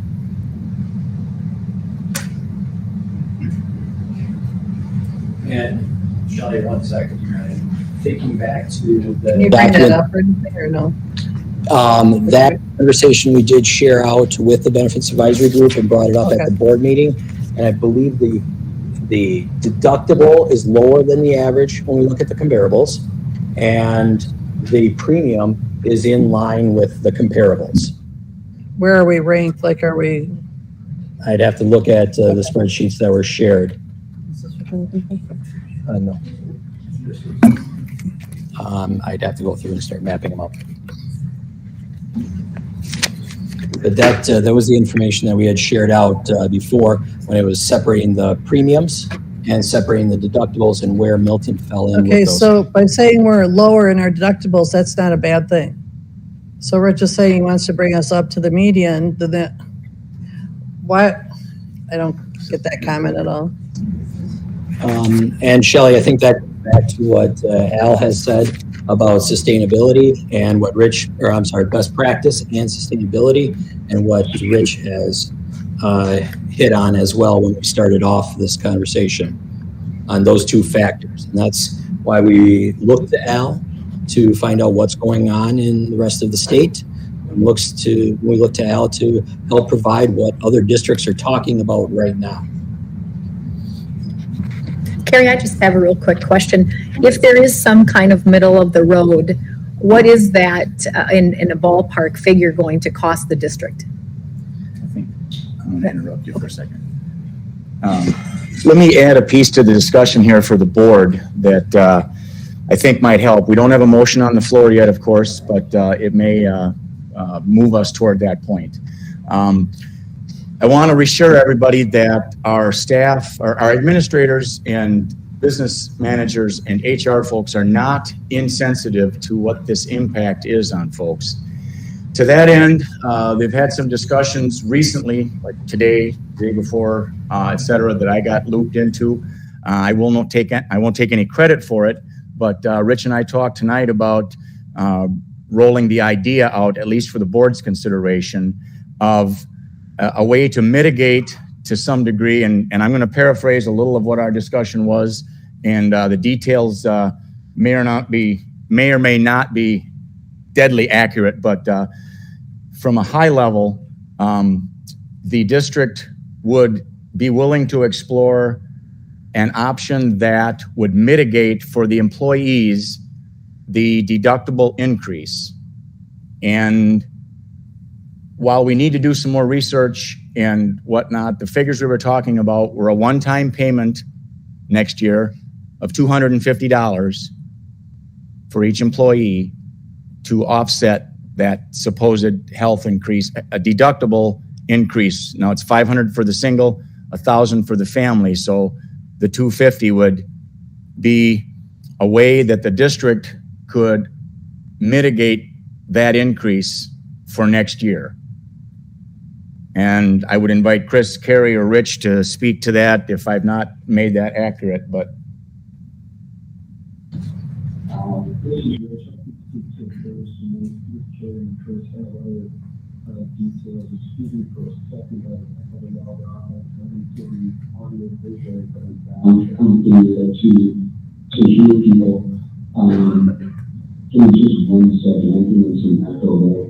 And Shelley, 1 second, thinking back to the. Can you bring that up or anything or no? That conversation we did share out with the Benefits Advisory Group and brought it up at the board meeting. And I believe the deductible is lower than the average when we look at the comparables. And the premium is in line with the comparables. Where are we ranked? Like, are we? I'd have to look at the spreadsheets that were shared. No. I'd have to go through and start mapping them up. But that was the information that we had shared out before when it was separating the premiums and separating the deductibles and where Milton fell in. Okay, with those. so by saying we're lower in our deductibles, that's not a bad thing. So Rich is saying he wants to bring us up to the median. Then that, what? I don't get that comment at all. And Shelley, I think that back to what Al has said about sustainability and what best practice and sustainability, and what Rich has hit on as well when we started off this conversation on those two factors. And that's why we looked to Al to find out what's going on in the rest of the state. And we look to Al to help provide what other districts are talking about right now. Carrie, I just have a real quick question. If there is some kind of middle of the road, what is that in a ballpark figure going to cost the district? I think I'm going to interrupt you for a second. Let me add a piece to the discussion here for the board that I think might help. We don't have a motion on the floor yet, of course, but it may move us toward that point. I want to reassure everybody that our staff, our administrators and business managers and HR folks are not insensitive to what this impact is on folks. To that end, they've had some discussions recently, like today, the day before, et cetera, that I got looped into. I won't take any credit for it, but Rich and I talked tonight about rolling the idea out, at least for the board's consideration, of a way to mitigate to some degree, and I'm going to paraphrase a little of what our discussion was, and the details may or may not be deadly accurate, but from a high level, the district would be willing to explore an option that would mitigate for the employees the deductible increase. And while we need to do some more research and whatnot, the figures we were talking about were a one-time payment next year of $250 for each employee to offset that supposed health increase, a deductible increase. Now it's $500 for the single, $1,000 for the family. So the $250 would be a way that the district could mitigate that increase for next year. And I would invite Chris, Carrie, or Rich to speak to that if I've not made that accurate, but. To hear people, give me just 1 second, I'm doing some echo there.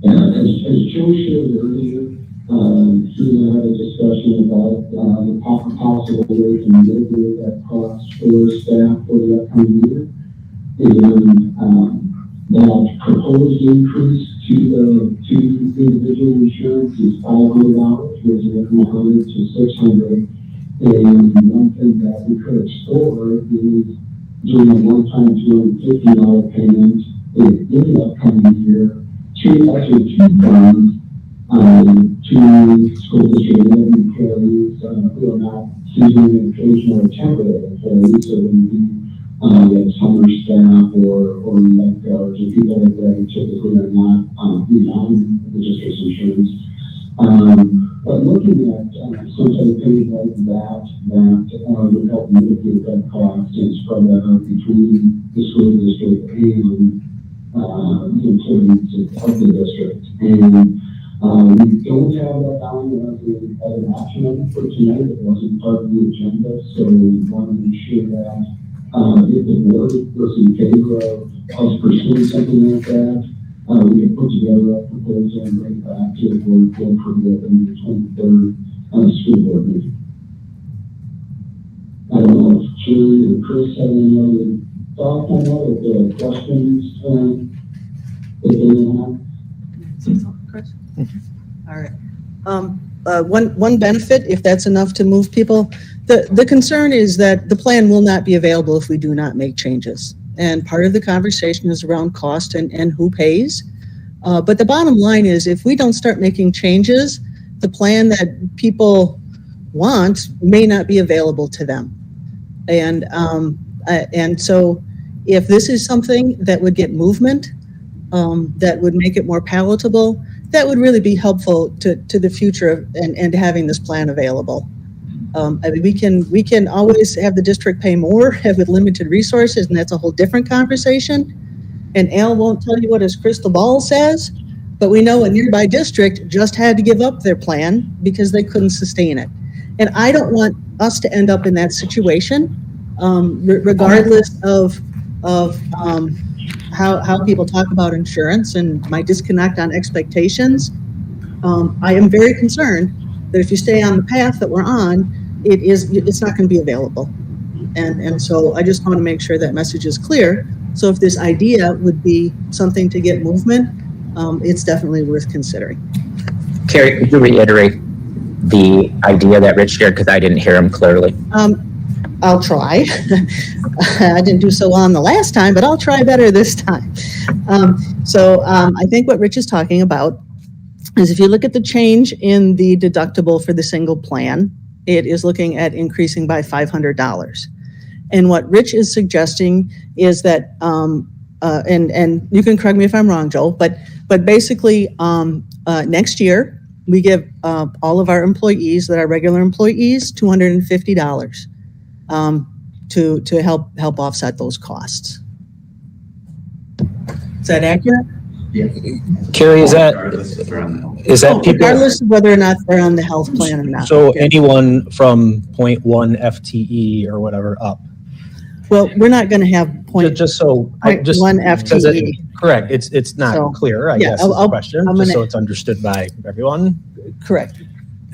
As Joe shared earlier, he and I had a discussion about the possible way to mitigate that cost for staff for the upcoming year. And that proposed increase to the individual insurance is $500, raising it from $100 to $600. And one thing that we could explore is doing a one-time $250 payment in the upcoming year to funds to school district employees who are not seasonal, occasional, or temporary employees. So when we like summer staff or lifeguards or people like that who typically are not beyond the district's insurance. But looking at some type of payment like that would help mitigate that cost and spread that out between the school district and the employees of the district. And we don't have that down as an action item for tonight. It wasn't part of the agenda, so we want to make sure that if the board was in favor of us pursuing something like that, we can put together a proposal and bring it back to the board for approval at the 23rd school board meeting. I don't know if Julie or Chris have any other thoughts on that, if there are questions that they have. Chris? All right. One benefit, if that's enough to move people, the concern is that the plan will not be available if we do not make changes. And part of the conversation is around cost and who pays. But the bottom line is if we don't start making changes, the plan that people want may not be available to them. And so if this is something that would get movement, that would make it more palatable, that would really be helpful to the future and having this plan available. I mean, we can always have the district pay more, have with limited resources, and that's a whole different conversation. And Al won't tell you what his crystal ball says, but we know a nearby district just had to give up their plan because they couldn't sustain it. And I don't want us to end up in that situation, regardless of how people talk about insurance and my disconnect on expectations. I am very concerned that if you stay on the path that we're on, it's not going to be available. And so I just want to make sure that message is clear. So if this idea would be something to get movement, it's definitely worth considering. Carrie, could you reiterate the idea that Rich shared, because I didn't hear him clearly? I'll try. I didn't do so well on the last time, but I'll try better this time. I think what Rich is talking about is if you look at the change in the deductible for the single plan, it is looking at increasing by $500. And what Rich is suggesting is that, and you can correct me if I'm wrong, Joel, but basically next year we give all of our employees that are regular employees $250 to help offset those costs. Is that accurate? Carrie, is that people? Regardless of whether or not they're on the health plan or not. So anyone from 0.1 FTE or whatever up? Well, we're not going to have Just so. one FTE. Correct. It's not So, clear, I yeah, guess, is the question, I'm just gonna- so it's understood by everyone. Correct.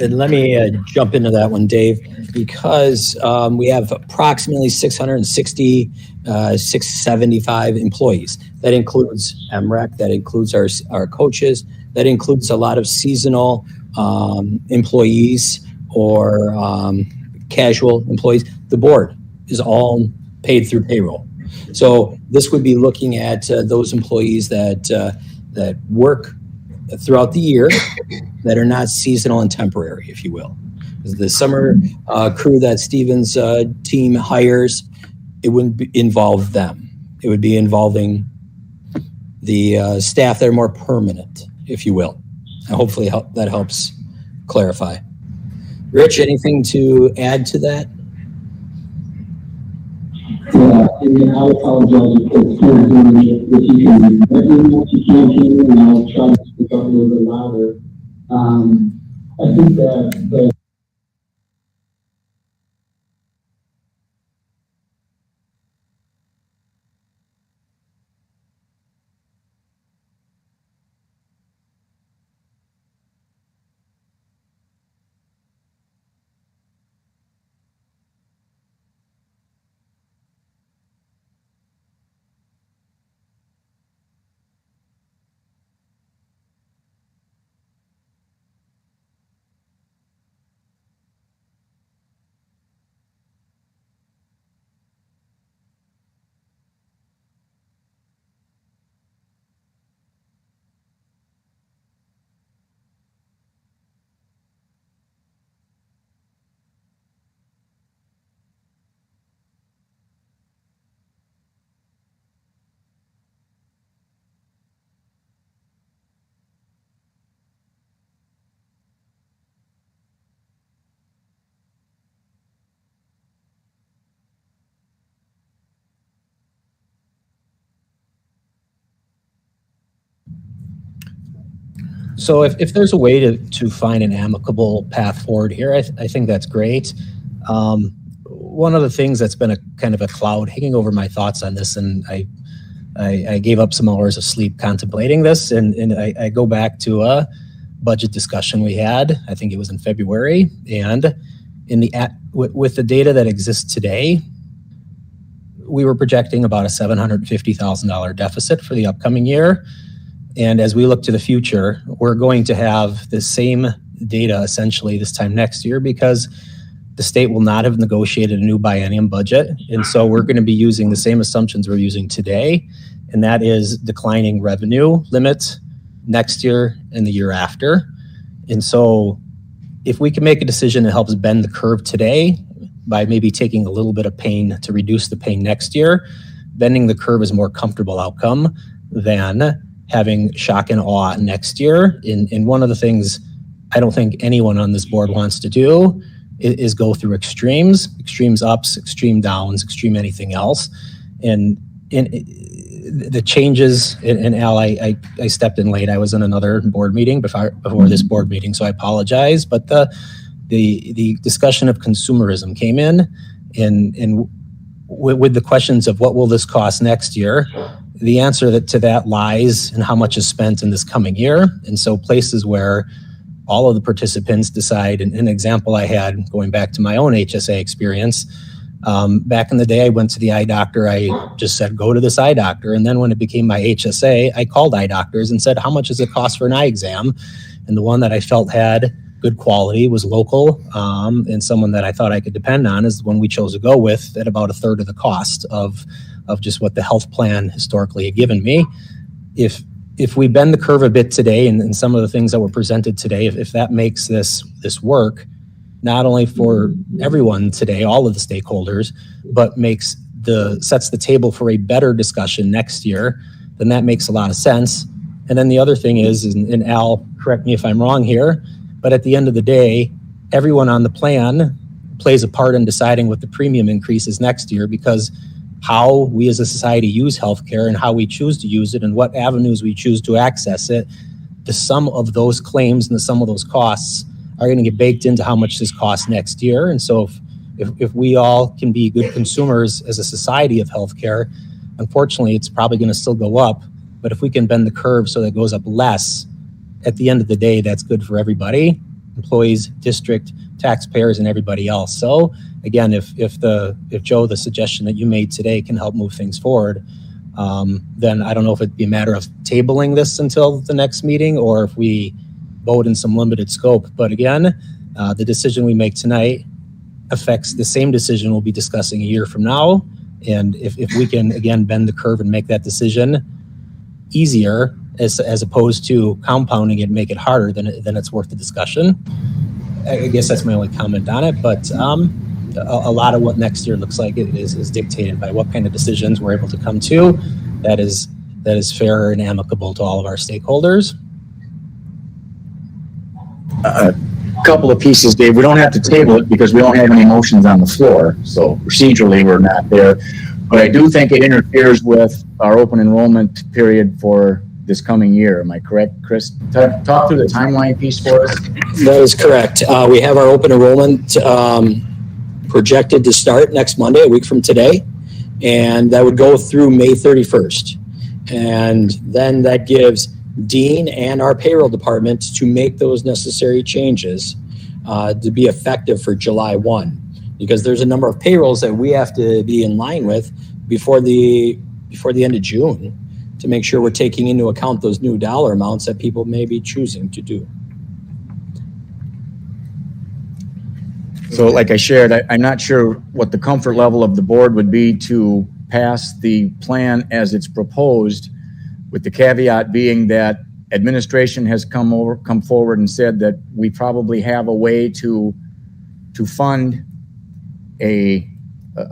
And let me jump into that one, Dave, because we have approximately 660, 675 employees. That includes MREC, that includes our coaches, that includes a lot of seasonal employees or casual employees. The board is all paid through payroll. So this would be looking at those employees that work throughout the year that are not seasonal and temporary, if you will. The summer crew that Steven's team hires, it wouldn't involve them. It would be involving the staff that are more permanent, if you will. And hopefully that helps clarify. Rich, anything to add to that? Yeah, and I apologize if you can let me know if you can't hear me, and I'll try to speak up a little bit louder. I think that the So if there's a way to find an amicable path forward here, I think that's great. One of the things that's been a kind of a cloud hanging over my thoughts on this, and I gave up some hours of sleep contemplating this, and I go back to a budget discussion we had, I think it was in February, and with the data that exists today, we were projecting about a $750,000 deficit for the upcoming year. And as we look to the future, we're going to have the same data essentially this time next year because the state will not have negotiated a new biennium budget. And so we're going to be using the same assumptions we're using today, and that is declining revenue limits next year and the year after. And so if we can make a decision that helps bend the curve today by maybe taking a little bit of pain to reduce the pain next year, bending the curve is a more comfortable outcome than having shock and awe next year. And one of the things I don't think anyone on this board wants to do is go through extremes ups, extreme downs, extreme anything else. And the changes, and Al, I stepped in late. I was in another board meeting before this board meeting, so I apologize. But the discussion of consumerism came in, and with the questions of what will this cost next year, the answer to that lies in how much is spent in this coming year. And so places where all of the participants decide, and an example I had going back to my own HSA experience, back in the day, I went to the eye doctor. I just said, go to this eye doctor. And then when it became my HSA, I called eye doctors and said, how much does it cost for an eye exam? And the one that I felt had good quality, was local, and someone that I thought I could depend on is the one we chose to go with at about a third of the cost of just what the health plan historically had given me. If we bend the curve a bit today and some of the things that were presented today, if that makes this work, not only for everyone today, all of the stakeholders, but sets the table for a better discussion next year, then that makes a lot of sense. And then the other thing is, and Al, correct me if I'm wrong here, but at the end of the day, everyone on the plan plays a part in deciding what the premium increase is next year, because how we as a society use healthcare and how we choose to use it and what avenues we choose to access it, the sum of those claims and the sum of those costs are going to get baked into how much this costs next year. And so if we all can be good consumers as a society of healthcare, unfortunately, it's probably going to still go up. But if we can bend the curve so that it goes up less, at the end of the day, that's good for everybody, employees, district, taxpayers, and everybody else. So again, if Joe, the suggestion that you made today can help move things forward, then I don't know if it'd be a matter of tabling this until the next meeting or if we vote in some limited scope. But again, the decision we make tonight affects the same decision we'll be discussing a year from now. And if we can, again, bend the curve and make that decision easier as opposed to compounding it and make it harder, then it's worth the discussion. I guess that's my only comment on it. But a lot of what next year looks like is dictated by what kind of decisions we're able to come to that is fair and amicable to all of our stakeholders. A couple of pieces, Dave. We don't have to table it because we don't have any motions on the floor. So procedurally, we're not there. But I do think it interferes with our open enrollment period for this coming year. Am I correct, Chris? Talk through the timeline piece for us. That is correct. We have our open enrollment projected to start next Monday, a week from today, and that would go through May 31st. And then that gives Dean and our payroll department to make those necessary changes to be effective for July 1, because there's a number of payrolls that we have to be in line with before the end of June to make sure we're taking into account those new dollar amounts that people may be choosing to do. So like I shared, I'm not sure what the comfort level of the board would be to pass the plan as it's proposed, with the caveat being that administration has come forward and said that we probably have a way to fund a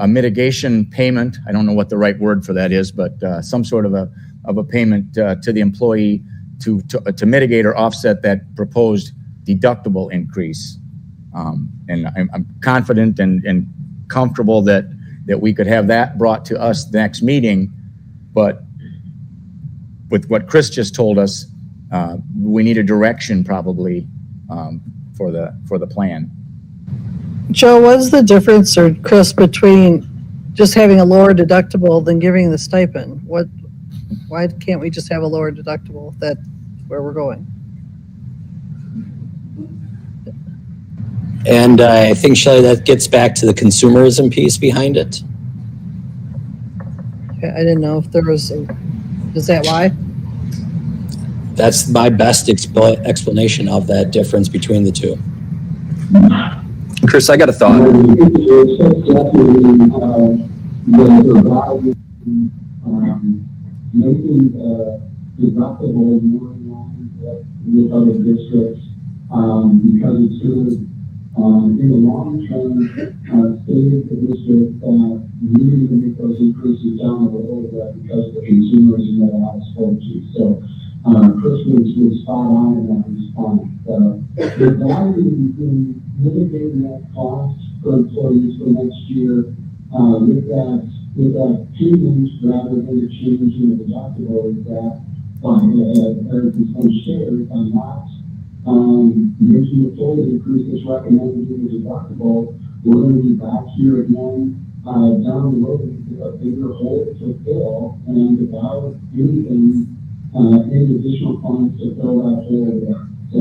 mitigation payment. I don't know what the right word for that is, but some sort of a payment to the employee to mitigate or offset that proposed deductible increase. And I'm confident and comfortable that we could have that brought to us next meeting. But with what Chris just told us, we need a direction probably for the plan. Joe, what's the difference, or Chris, between just having a lower deductible than giving the stipend? Why can't we just have a lower deductible? That's where we're going. And I think, Shelley, that gets back to the consumerism piece behind it. I didn't know if there was is that why? That's my best explanation of that difference between the two. Chris, I got a thought. Making deductible more in line with other districts because it's good. In the long term, save the district needing to make those increases down a little bit because the consumerism that I spoke to. So Chris was spot on in that response. The value in mitigating that cost for employees for next year with that payment rather than a change in the deductible is that Eric is shared by not making the full increase that's recommended in the deductible. We're going to be back here again down the road with a bigger hole to fill and without anything, any additional funds to fill that hole there. So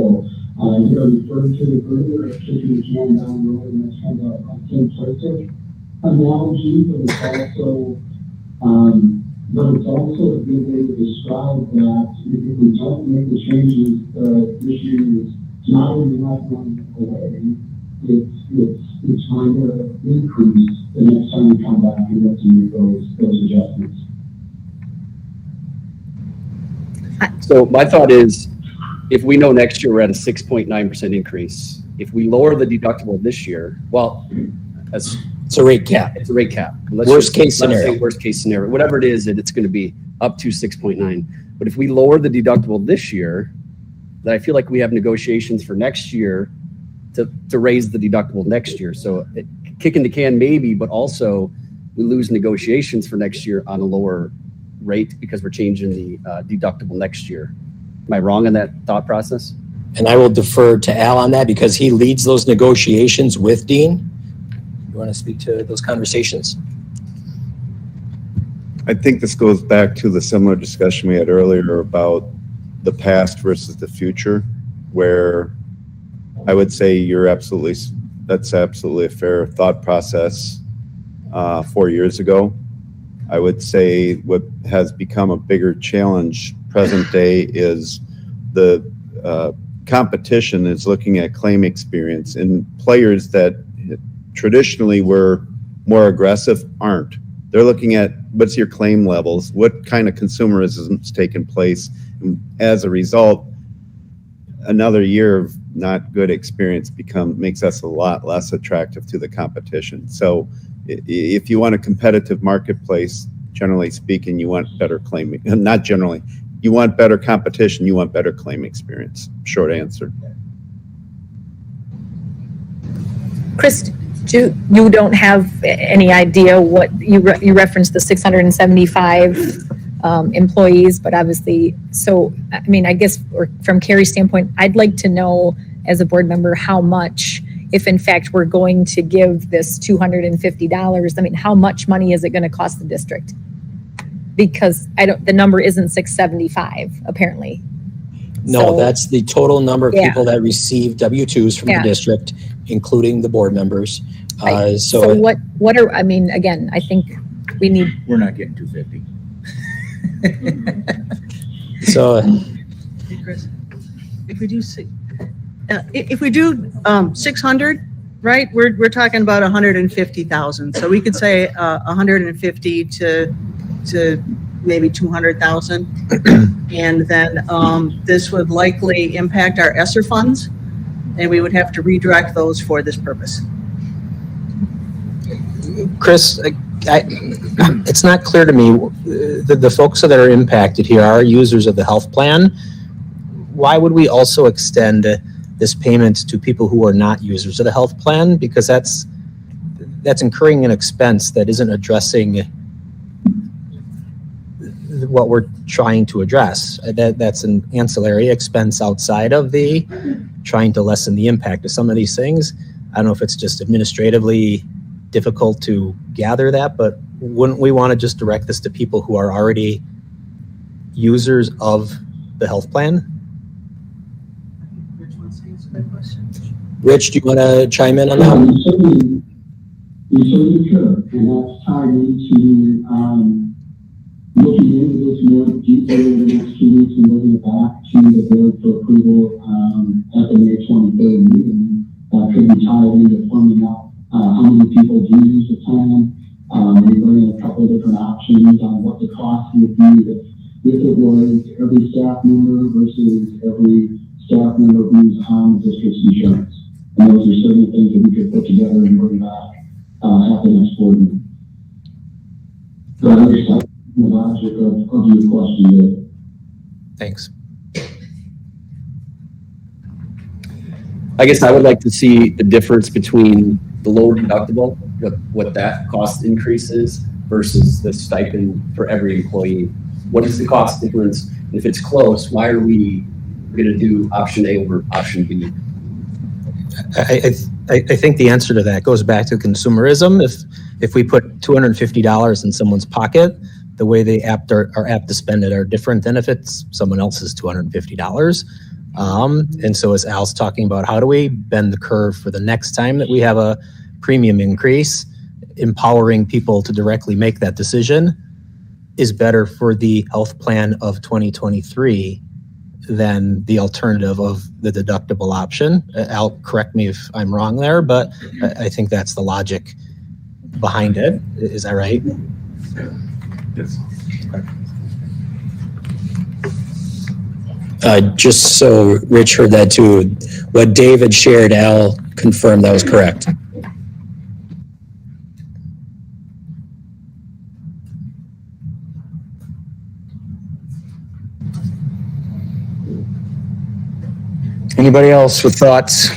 you're referring to the group or kicking the can down the road, and that's kind of a simplistic analogy, but it's also a good way to describe that if we don't make the changes this year, it's not only not going away, it's going to increase the next time we come back and have to make those adjustments. So my thought is, if we know next year we're at a 6.9% increase, if we lower the deductible this year, well, that's it's a rate cap. It's a rate cap. Worst case scenario. Worst case scenario. Whatever it is, it's going to be up to 6.9. But if we lower the deductible this year, then I feel like we have negotiations for next year to raise the deductible next year. So kicking the can maybe, but also we lose negotiations for next year on a lower rate because we're changing the deductible next year. Am I wrong in that thought process? And I will defer to Al on that because he leads those negotiations with Dean. You want to speak to those conversations? I think this goes back to the similar discussion we had earlier about the past versus the future, where I would say that's absolutely a fair thought process 4 years ago. I would say what has become a bigger challenge present day is the competition is looking at claim experience, and players that traditionally were more aggressive aren't. They're looking at what's your claim levels, what kind of consumerism is taking place. And as a result, another year of not good experience makes us a lot less attractive to the competition. So if you want a competitive marketplace, generally speaking, you want better claiming, not generally, you want better competition, you want better claim experience. Short answer. Chris, you don't have any idea what, you referenced the 675 employees, but obviously, so, I mean, I guess from Carrie's standpoint, I'd like to know as a board member how much, if in fact we're going to give this $250, I mean, how much money is it going to cost the district? Because the number isn't 675 apparently. No, So- that's the total number of Yeah. people that receive W-2s from Yeah. the district, including the board members. So what are, I mean, again, I think we need. We're not getting 250. So Hey, Chris, if we do 600, right, we're talking about 150,000. So we could say 150 to maybe 200,000. And then this would likely impact our ESSER funds, and we would have to redirect those for this purpose. Chris, it's not clear to me, the folks that are impacted here are users of the health plan. Why would we also extend this payment to people who are not users of the health plan? Because that's incurring an expense that isn't addressing what we're trying to address. That's an ancillary expense outside of the trying to lessen the impact of some of these things. I don't know if it's just administratively difficult to gather that, but wouldn't we want to just direct this to people who are already users of the health plan? Rich, do you want to chime in on that? We certainly could, and that's tied into looking into this more deeply over the next 2 weeks and bringing it back to the board for approval at the May 23rd meeting. Could be tied into funding out how many people do use the plan. We bring in a couple of different options on what the cost would be if it was every staff member versus every staff member who's on the district's insurance. And those are certain things that we could put together and bring back at the next board meeting. So I understand the logic of your question there. Thanks. I guess I would like to see the difference between the lower deductible, what that cost increase is, versus the stipend for every employee. What is the cost difference? If it's close, why are we going to do option A over option B? I think the answer to that goes back to consumerism. If we put $250 in someone's pocket, the way they are apt to spend it are different than if it's someone else's $250. And so as Al's talking about, how do we bend the curve for the next time that we have a premium increase, empowering people to directly make that decision is better for the health plan of 2023 than the alternative of the deductible option. Al, correct me if I'm wrong there, but I think that's the logic behind it. Is that right? Yes. Just so Rich heard that too, what David shared, Al confirmed that was correct. Anybody else with thoughts?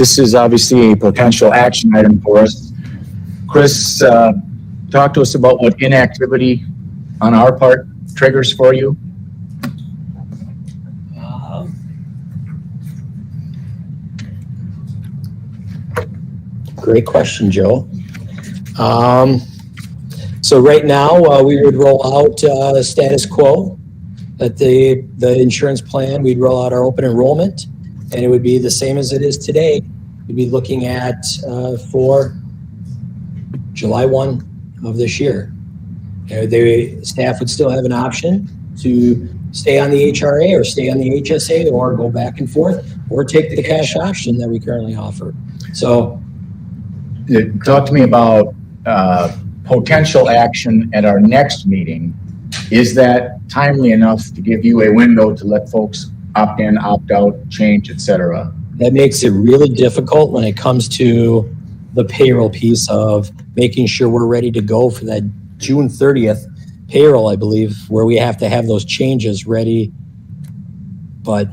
this is obviously a potential action item for us. Chris, talk to us about what inactivity on our part triggers for you. Great question, Joe. So right now, we would roll out status quo at the insurance plan. We'd roll out our open enrollment, and it would be the same as it is today. We'd be looking at for July 1 of this year. The staff would still have an option to stay on the HRA or stay on the HSA or go back and forth or take the cash option that we currently offer. So talk to me about potential action at our next meeting. Is that timely enough to give you a window to let folks opt in, opt out, change, etc.? That makes it really difficult when it comes to the payroll piece of making sure we're ready to go for that June 30th payroll, I believe, where we have to have those changes ready. But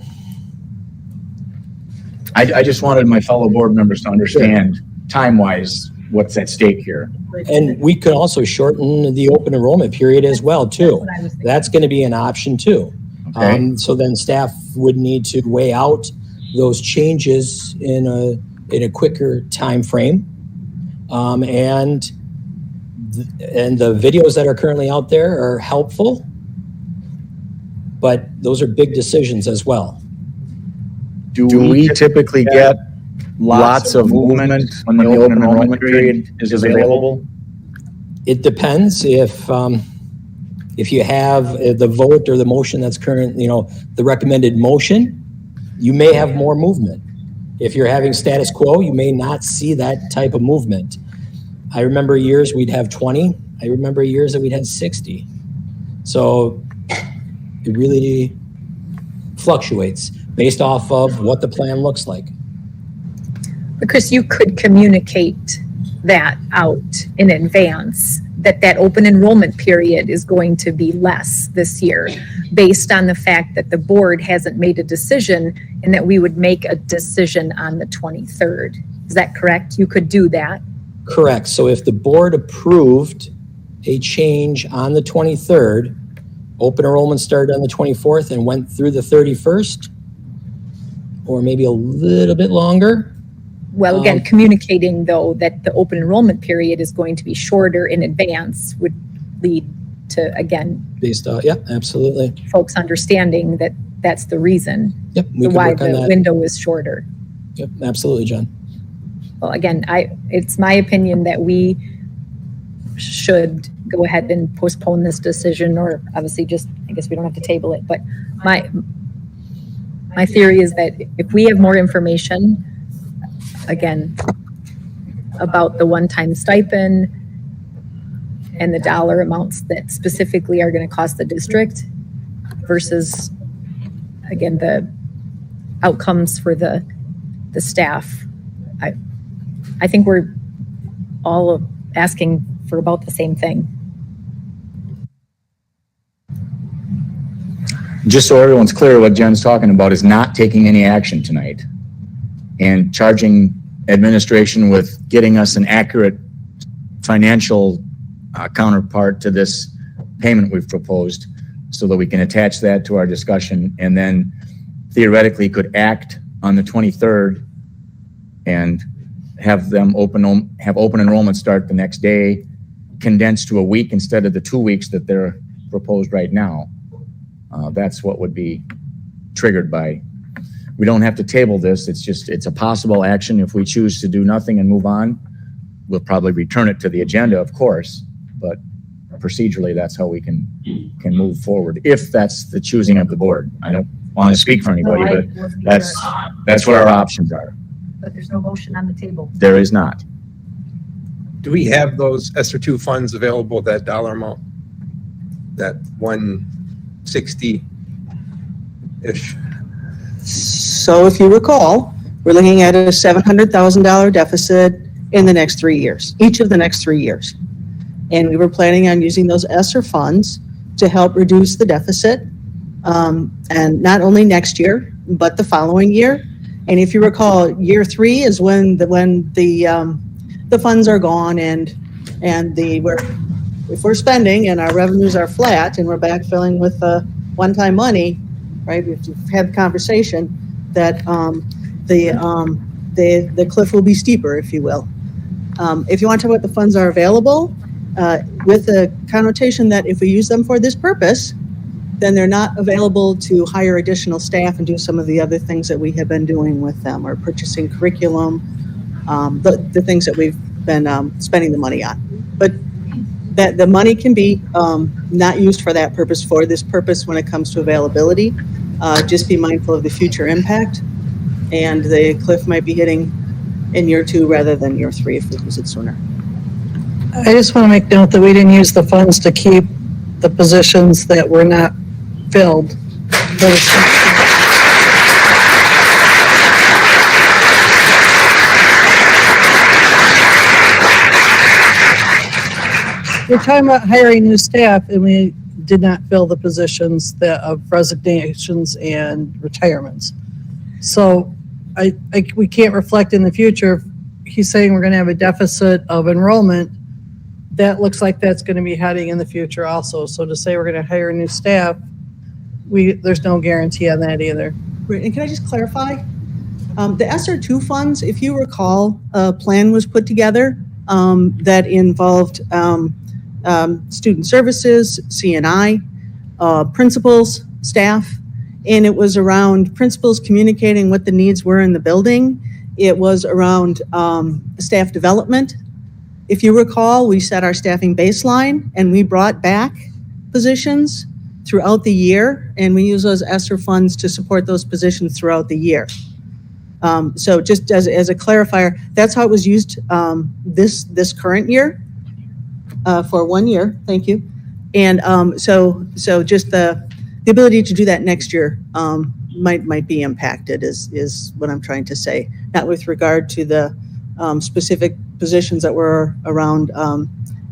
I just wanted my fellow board members to understand time-wise what's at stake here. And we could also shorten the open enrollment period as well, too. That's going to be an option, too. Okay. So then staff would need to weigh out those changes in a quicker time frame. And the videos that are currently out there are helpful, but those are big decisions as well. Do we typically get lots of movement when the open enrollment period is available? It depends if you have the vote or the motion that's current, the recommended motion, you may have more movement. If you're having status quo, you may not see that type of movement. I remember years we'd have 20. I remember years that we'd have 60. So it really fluctuates based off of what the plan looks like. But Chris, you could communicate that out in advance, that open enrollment period is going to be less this year based on the fact that the board hasn't made a decision and that we would make a decision on the 23rd. Is that correct? You could do that. Correct. So if the board approved a change on the 23rd, open enrollment started on the 24th and went through the 31st, or maybe a little bit longer. Well, again, communicating though that the open enrollment period is going to be shorter in advance would lead to, again, based on, yeah, absolutely. Folks understanding that that's the reason why the window is shorter. Yep, absolutely, John. Well, again, it's my opinion that we should go ahead and postpone this decision, or obviously just, I guess we don't have to table it, but my theory is that if we have more information, again, about the one-time stipend and the dollar amounts that specifically are going to cost the district versus, again, the outcomes for the staff, I think we're all asking for about the same thing. Just so everyone's clear, what Jen's talking about is not taking any action tonight and charging administration with getting us an accurate financial counterpart to this payment we've proposed so that we can attach that to our discussion and then theoretically could act on the 23rd and have them have open enrollment start the next day, condensed to a week instead of the 2 weeks that they're proposed right now. That's what would be triggered by. We don't have to table this. It's a possible action. If we choose to do nothing and move on, we'll probably return it to the agenda, of course, but procedurally, that's how we can move forward, if that's the choosing of the board. I don't want to speak for anybody, but that's what our options are. But there's no motion on the table. There is not. Do we have those ESSER 2 funds available, that dollar amount? That 160-ish? So if you recall, we're looking at a $700,000 deficit in the next 3 years, each of the next 3 years. And we were planning on using those ESSER funds to help reduce the deficit, and not only next year, but the following year. And if you recall, year 3 is when the funds are gone and if we're spending and our revenues are flat and we're backfilling with one-time money, right? We've had the conversation that the cliff will be steeper, if you will. If you want to talk about the funds are available, with the connotation that if we use them for this purpose, then they're not available to hire additional staff and do some of the other things that we have been doing with them, or purchasing curriculum, the things that we've been spending the money on. But that the money can be not used for that purpose, for this purpose when it comes to availability. Just be mindful of the future impact, and the cliff might be hitting in year 2 rather than year 3 if we use it sooner. I just want to make note that we didn't use the funds to keep the positions that were not filled. We're talking about hiring new staff, and we did not fill the positions of resignations and retirements. So we can't reflect in the future. He's saying we're going to have a deficit of enrollment. That looks like that's going to be heading in the future also. So to say we're going to hire new staff, there's no guarantee on that either. Right, and can I just clarify? The ESSER 2 funds, if you recall, a plan was put together that involved student services, C&I, principals, staff, and it was around principals communicating what the needs were in the building. It was around staff development. If you recall, we set our staffing baseline and we brought back positions throughout the year, and we use those ESSER funds to support those positions throughout the year. So just as a clarifier, that's how it was used this current year for 1 year. Thank you. And so just the ability to do that next year might be impacted is what I'm trying to say. Not with regard to the specific positions that were around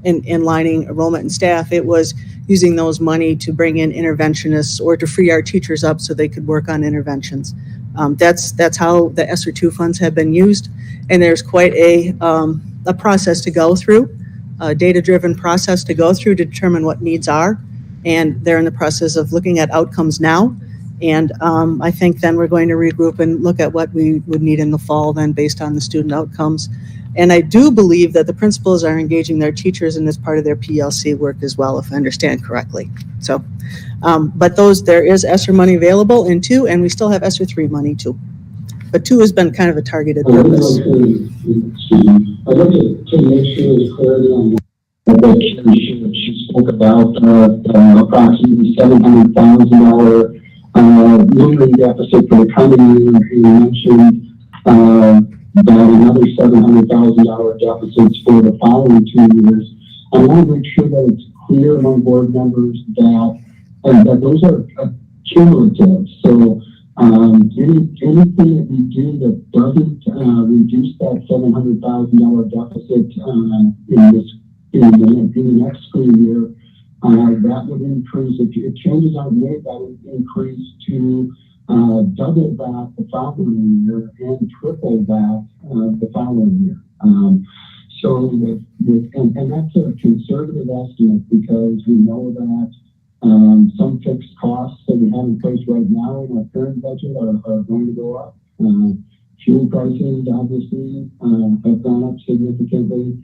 in lining enrollment and staff. It was using those money to bring in interventionists or to free our teachers up so they could work on interventions. That's how the ESSER 2 funds have been used, and there's quite a process to go through, a data-driven process to go through to determine what needs are, and they're in the process of looking at outcomes now. And I think then we're going to regroup and look at what we would need in the fall then based on the student outcomes. And I do believe that the principals are engaging their teachers in this part of their PLC work as well, if I understand correctly. So, but there is ESSER money available in 2, and we still have ESSER 3 money too. But 2 has been kind of a targeted purpose. I'd like to make sure there's clarity on what she spoke about, approximately $700,000 memory deficit for the coming year. You mentioned about another $700,000 deficits for the following 2 years. I want to make sure that it's clear among board members that those are cumulative. So anything that we do that doesn't reduce that $700,000 deficit in the next school year, that would increase. If changes aren't made, that would increase to double that the following year and triple that the following year. And that's a conservative estimate because we know that some fixed costs that we have in place right now in our current budget are going to go up. Fuel prices obviously have gone up significantly.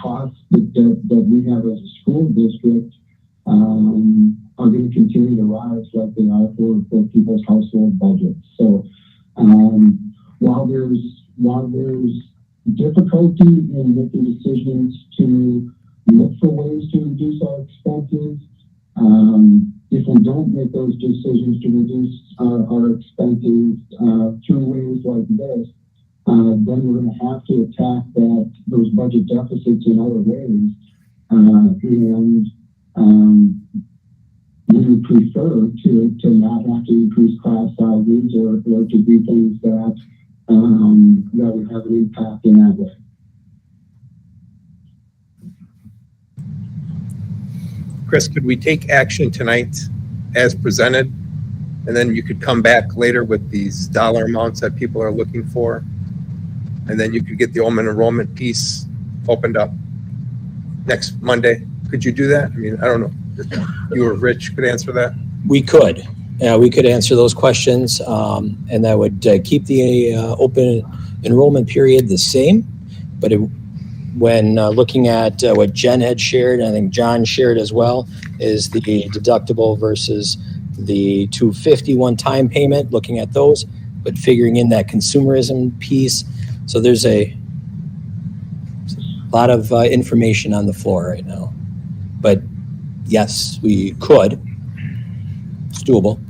Costs that we have as a school district are going to continue to rise like they are for people's household budgets. So while there's difficulty in making decisions to look for ways to reduce our expenses, if we don't make those decisions to reduce our expenses through ways like this, then we're going to have to attack those budget deficits in other ways. And we would prefer to not have to increase class sizes or to do things that would have an impact in that way. Chris, could we take action tonight as presented And then you could come back later with these dollar amounts that people are looking for. And then you could get the open enrollment piece opened up next Monday. Could you do that? I mean, I don't know if you or Rich could answer that. We could. We could answer those questions, and that would keep the open enrollment period the same. But when looking at what Jen had shared, and I think John shared as well, is the deductible versus the $250 one-time payment, looking at those, but figuring in that consumerism piece. So there's a lot of information on the floor right now. But yes, we could. It's doable.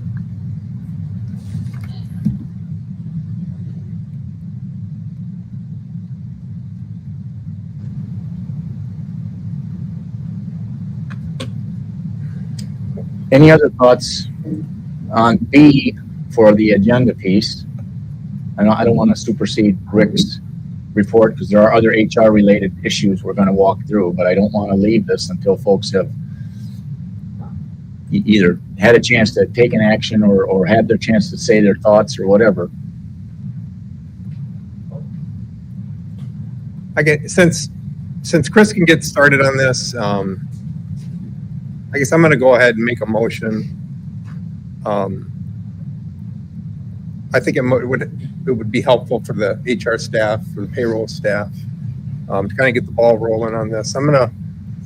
Any other thoughts on B for the agenda piece? I don't want to supersede Rick's report because there are other HR related issues we're going to walk through, but I don't want to leave this until folks have either had a chance to take an action or had their chance to say their thoughts or whatever. I get, since Chris can get started on this, I guess I'm going to go ahead and make a motion. I think it would be helpful for the HR staff, for the payroll staff, to kind of get the ball rolling on this. I'm going to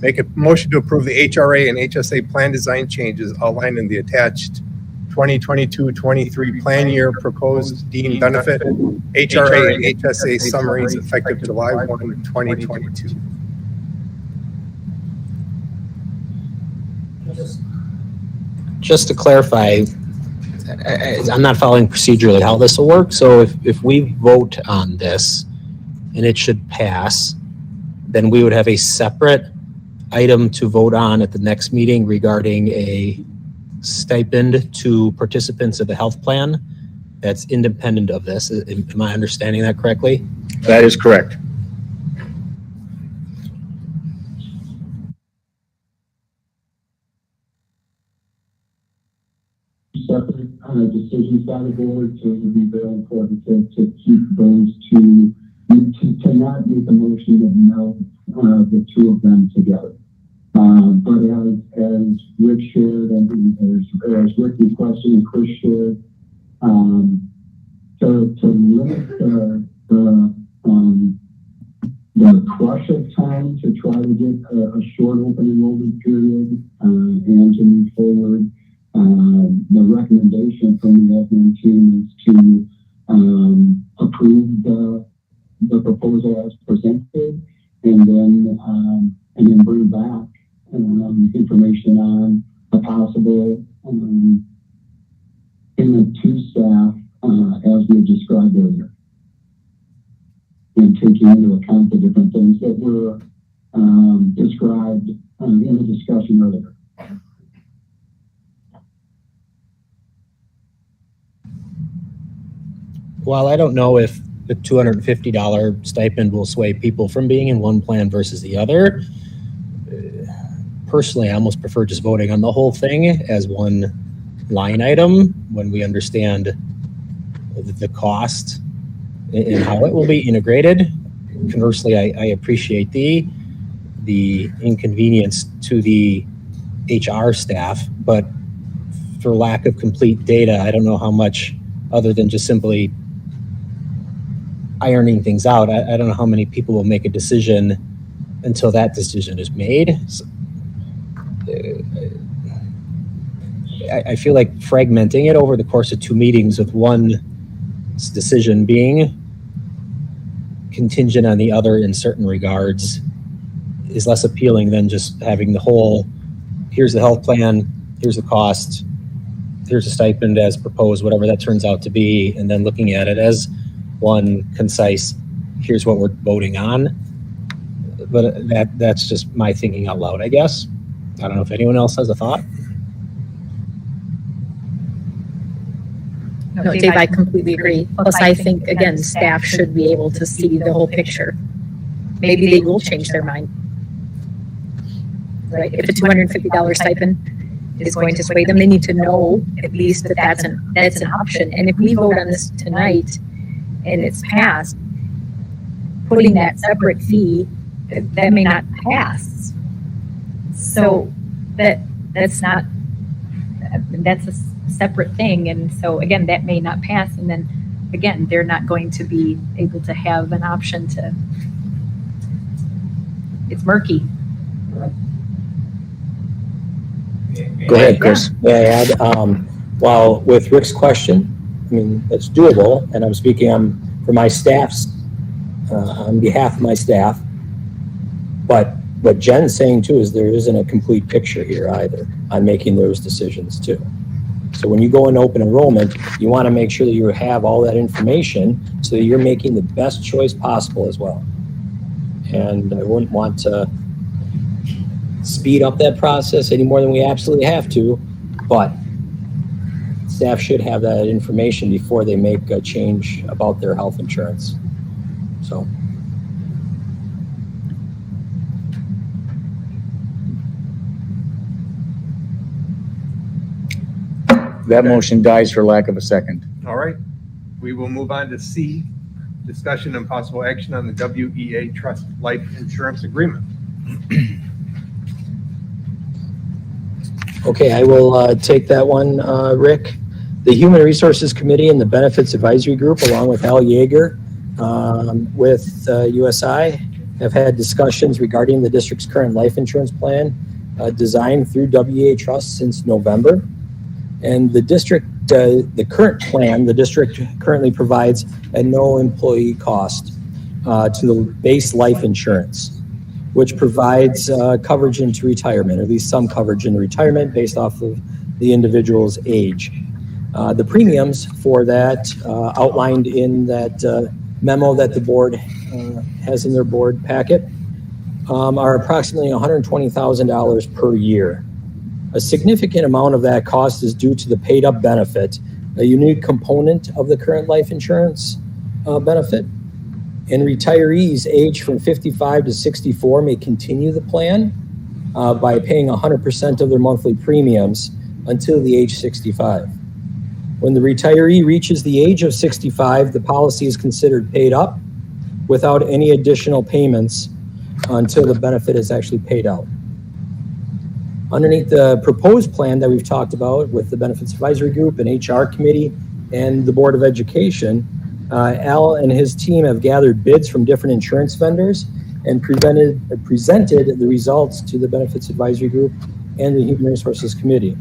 make a motion to approve the HRA and HSA plan design changes outlined in the attached 2022-23 plan year proposed deemed benefit HRA and HSA summaries effective July 1, 2022. Just to clarify, I'm not following procedurally how this will work. So if we vote on this and it should pass, then we would have a separate item to vote on at the next meeting regarding a stipend to participants of the health plan that's independent of this. Am I understanding that correctly? That is correct. Separate decisions by the board, so it would be very important to keep those two, to not make a motion that meld the two of them together. But as Rick shared and as Rick requested and Chris shared, to limit the crush of time to try to get a short open enrollment period and to move forward. The recommendation from the admin team is to approve the proposal as presented, and then bring back information on a possible payment to staff as we described earlier, and taking into account the different things that were described in the discussion earlier. While I don't know if the $250 stipend will sway people from being in one plan versus the other, personally, I almost prefer just voting on the whole thing as one line item when we understand the cost and how it will be integrated. Conversely, I appreciate the inconvenience to the HR staff, but for lack of complete data, I don't know how much, other than just simply ironing things out, I don't know how many people will make a decision until that decision is made. So, I feel like fragmenting it over the course of 2 meetings with one decision being contingent on the other in certain regards is less appealing than just having the whole, here's the health plan, here's the cost, here's a stipend as proposed, whatever that turns out to be, and then looking at it as one concise, here's what we're voting on. But that's just my thinking out loud, I guess. I don't know if anyone else has a thought. No, Dave, I completely agree. Plus, I think, again, staff should be able to see the whole picture. Maybe they will change their mind. Right? If a $250 stipend is going to sway them. They need to know at least that that's an option. And if we vote on this tonight and it's passed, putting that separate fee, that may not pass. So that's a separate thing. And so again, that may not pass. And then again, they're not going to be able to have an option to, it's murky. Go ahead, Chris. May I add? Well, with Rick's question, I mean, it's doable, and I'm speaking for my staff's, on behalf of my staff. But what Jen's saying too is there isn't a complete picture here either on making those decisions too. So when you go into open enrollment, you want to make sure that you have all that information so that you're making the best choice possible as well. And I wouldn't want to speed up that process any more than we absolutely have to, but staff should have that information before they make a change about their health insurance. So. That motion dies for lack of a second. All right. We will move on to C, discussion and possible action on the WEA Trust Life Insurance Agreement. Okay, I will take that one, Rick. The Human Resources Committee and the Benefits Advisory Group, along with Al Yeager with USI, have had discussions regarding the district's current life insurance plan designed through WEA Trust since November. And the district, the current plan, the district currently provides at no employee cost to the base life insurance, which provides coverage into retirement, or at least some coverage in retirement based off of the individual's age. The premiums for that outlined in that memo that the board has in their board packet are approximately $120,000 per year. A significant amount of that cost is due to the paid up benefit, a unique component of the current life insurance benefit. And retirees aged from 55 to 64 may continue the plan by paying 100% of their monthly premiums until the age 65. When the retiree reaches the age of 65, the policy is considered paid up without any additional payments until the benefit is actually paid out. Underneath the proposed plan that we've talked about with the Benefits Advisory Group and HR Committee and the Board of Education, Al and his team have gathered bids from different insurance vendors and presented the results to the Benefits Advisory Group and the Human Resources Committee.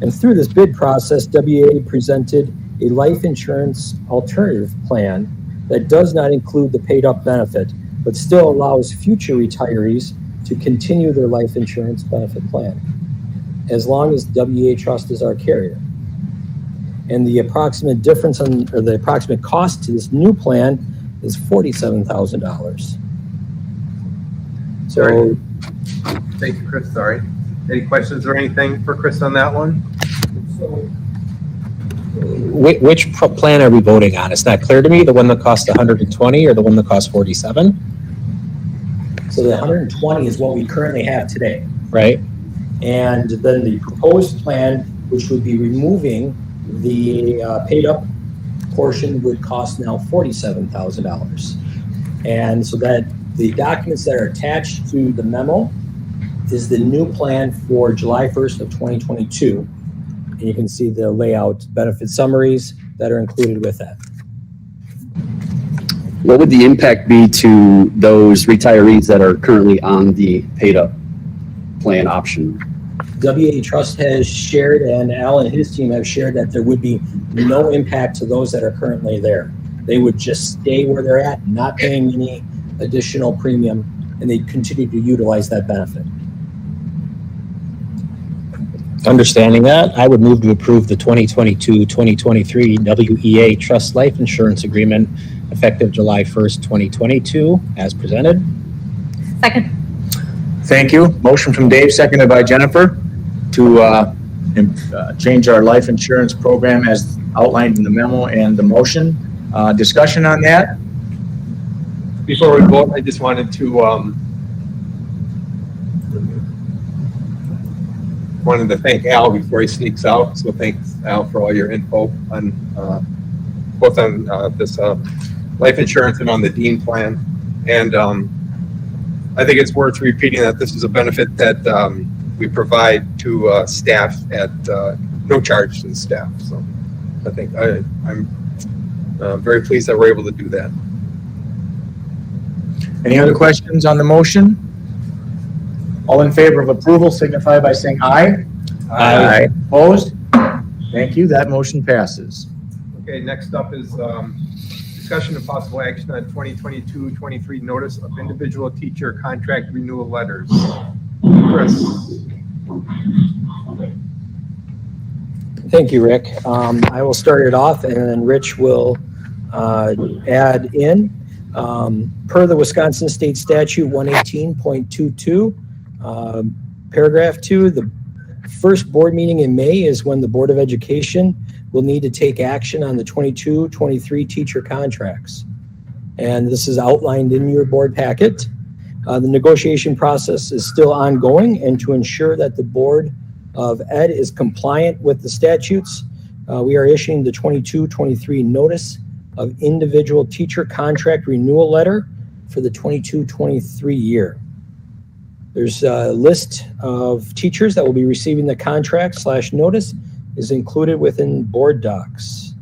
And through this bid process, WEA presented a life insurance alternative plan that does not include the paid up benefit, but still allows future retirees to continue their life insurance benefit plan, as long as WEA Trust is our carrier. And the approximate difference or the approximate cost to this new plan is $47,000. So, thank you, Chris. Sorry. Any questions or anything for Chris on that one? which plan are we voting on? It's not clear to me. The one that costs 120 or the one that costs 47? So the 120 is what we currently have today. Right. And then the proposed plan, which would be removing the paid up portion, would cost now $47,000. And so that the documents that are attached to the memo is the new plan for July 1st of 2022. And you can see the layout benefit summaries that are included with that. What would the impact be to those retirees that are currently on the paid up plan option? WEA Trust has shared, and Al and his team have shared, that there would be no impact to those that are currently there. They would just stay where they're at, not paying any additional premium, and they continue to utilize that benefit. Understanding that, I would move to approve the 2022-2023 WEA Trust Life Insurance Agreement effective July 1st, 2022, as presented. Second. Thank you. Motion from Dave, seconded by Jennifer, to change our life insurance program as outlined in the memo and the motion. Discussion on that? Before we vote, I just wanted to wanted to thank Al before he sneaks out. So thanks, Al, for all your info on both on this life insurance and on the Dean plan. And I think it's worth repeating that this is a benefit that we provide to staff at no charge to the staff. So I think I'm very pleased that we're able to do that. Any other questions on the motion? All in favor of approval signify by saying aye. Aye. Opposed? Thank you. That motion passes. Okay, next up is discussion of possible action on 2022-23 notice of individual teacher contract renewal letters. Chris. Thank you, Rick. I will start it off and then Rich will add in. Per the Wisconsin State Statute 118.22, paragraph 2, the first board meeting in May is when the Board of Education will need to take action on the 22-23 teacher contracts. And this is outlined in your board packet. The negotiation process is still ongoing, and to ensure that the Board of Ed is compliant with the statutes, we are issuing the 22-23 notice of individual teacher contract renewal letter for the 22-23 year. There's a list of teachers that will be receiving the contract / notice is included within board docs.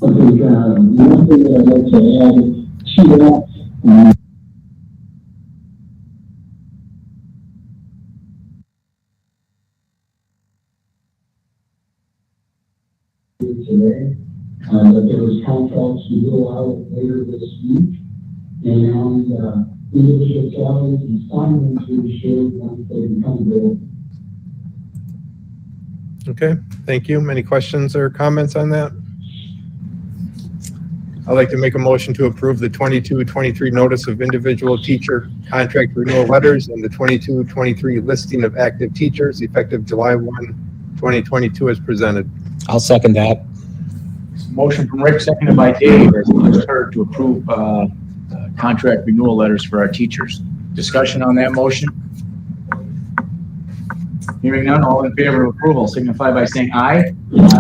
Okay, one thing that I'd like to add to that, today, that there was contracts to go out later this week, and individual salaries and assignments will be shared once they become available. Okay, thank you. Any questions or comments on that? I'd like to make a motion to approve the 22-23 notice of individual teacher contract renewal letters and the 22-23 listing of active teachers effective July 1, 2022 as presented. I'll second that. Motion from Rick, seconded by Dave, as we just heard, to approve contract renewal letters for our teachers. Discussion on that motion? Hearing none, all in favor of approval signify by saying aye.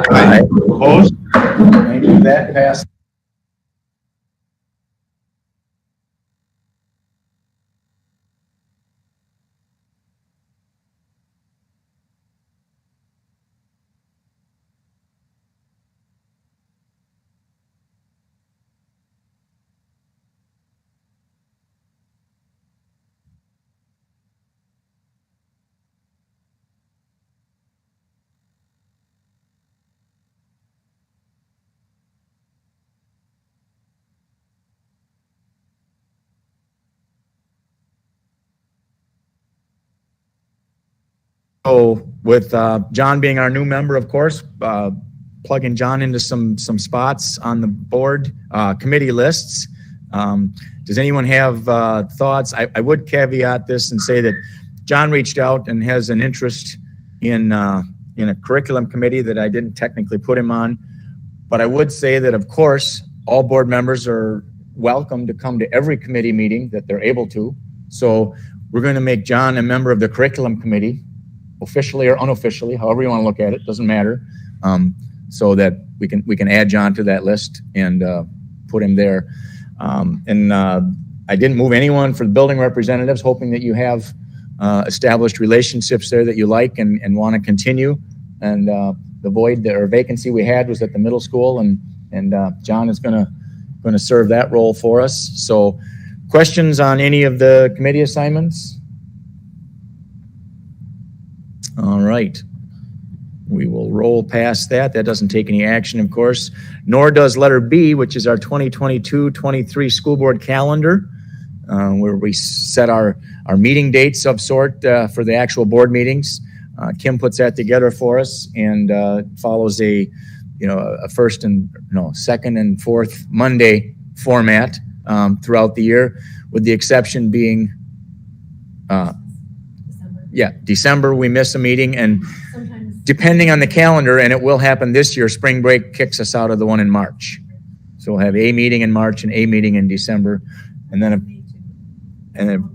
Aye. Opposed? Thank you. That passed. So with John being our new member, of course, plugging John into some spots on the board committee lists. Does anyone have thoughts? I would caveat this and say that John reached out and has an interest in a curriculum committee that I didn't technically put him on. But I would say that, of course, all board members are welcome to come to every committee meeting that they're able to. So we're going to make John a member of the curriculum committee, officially or unofficially, however you want to look at it, doesn't matter. So that we can add John to that list and put him there. I didn't move anyone for the building representatives, hoping that you have established relationships there that you like and want to continue. And the void or vacancy we had was at the middle school, and John is going to serve that role for us. So, questions on any of the committee assignments? All right. We will roll past that. That doesn't take any action, of course, nor does letter B, which is our 2022-23 school board calendar, where we set our meeting dates of sort for the actual board meetings. Kim puts that together for us and follows a second and fourth Monday format throughout the year, with the exception being December we miss a meeting, and depending on the calendar, and it will happen this year, spring break kicks us out of the one in March. So we'll have a meeting in March and a meeting in December. And then,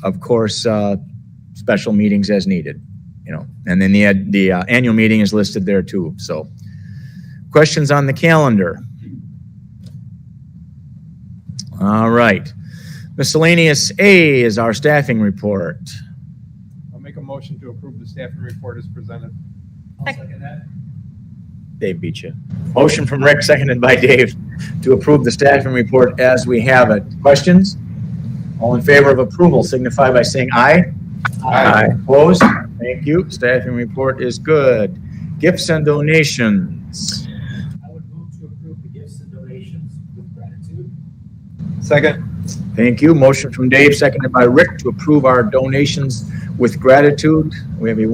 of course, special meetings as needed, you know, and then the annual meeting is listed there too. So questions on the calendar? All right. Miscellaneous A is our staffing report. I'll make a motion to approve the staffing report as presented. Dave beat you. Motion from Rick, seconded by Dave, to approve the staffing report as we have it. Questions? All in favor of approval signify by saying aye. Aye. Opposed? Thank you. Staffing report is good. Gifts and donations. I would move to approve the gifts and donations with gratitude. Second. Thank you. Motion from Dave, seconded by Rick, to approve our donations with gratitude. We have a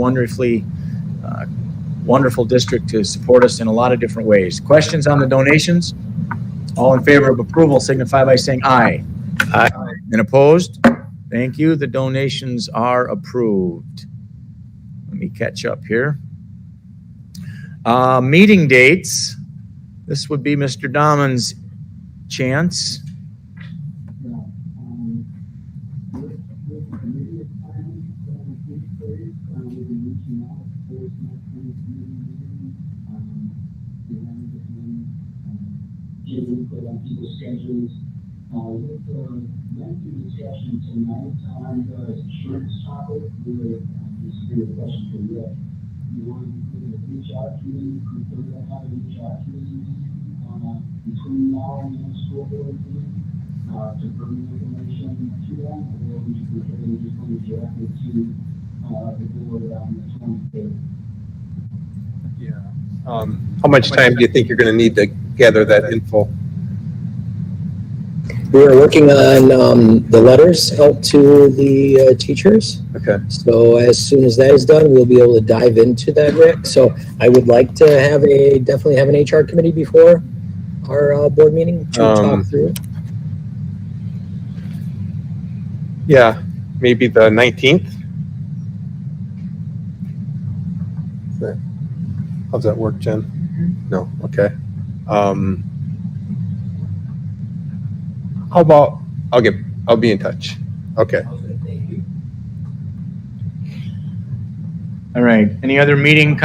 wonderful district to support us in a lot of different ways. Questions on the donations? All in favor of approval signify by saying aye. Aye. And opposed? Thank you. The donations are approved. Let me catch up here. Meeting dates. This would be Mr. Dahman's chance. Input on people's schedules. With the lengthy discussion tonight on the insurance topic, really, this is a question for Rick. You want to include an HR committee, prefer to have an HR committee between now and the next school board meeting to bring information to them, or would you prefer to just bring it directly to the board on the 23rd? Yeah. How much time do you think you're going to need to gather that info? We are working on the letters out to the teachers. Okay. So as soon as that is done, we'll be able to dive into that, Rick. So I would like to definitely have an HR committee before our board meeting to talk through it. Yeah, maybe the 19th. How's that work, Jen? No, okay. How about, I'll be in touch. Okay. All right. Any other meeting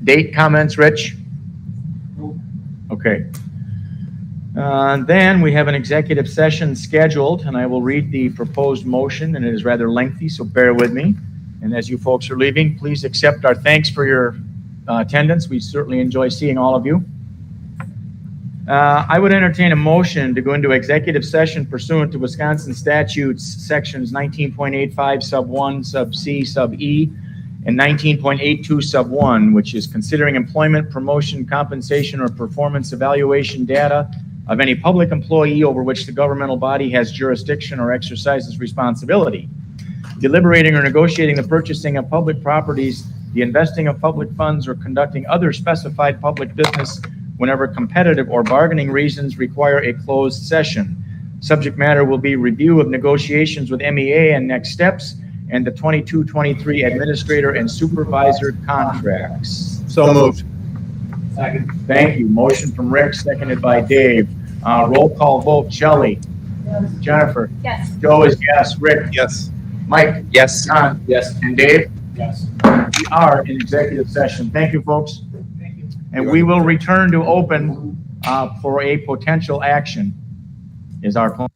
date comments, Rich? Okay. Then we have an executive session scheduled, and I will read the proposed motion, and it is rather lengthy, so bear with me. And as you folks are leaving, please accept our thanks for your attendance. We certainly enjoy seeing all of you. I would entertain a motion to go into executive session pursuant to Wisconsin statutes sections 19.85 sub 1 sub C sub E and 19.82 sub 1, which is considering employment, promotion, compensation, or performance evaluation data of any public employee over which the governmental body has jurisdiction or exercises responsibility, deliberating or negotiating the purchasing of public properties, the investing of public funds, or conducting other specified public business whenever competitive or bargaining reasons require a closed session. Subject matter will be review of negotiations with MEA and next steps, and the 22-23 administrator and supervisor contracts. So moved. Second. Thank you. Motion from Rick, seconded by Dave. Roll call vote. Shelley. Yes. Jennifer. Yes. Joe is yes. Rick. Yes. Mike. Yes. John. Yes. And Dave. Yes. We are in executive session. Thank you, folks. Thank you. And we will return to open for a potential action is our plan.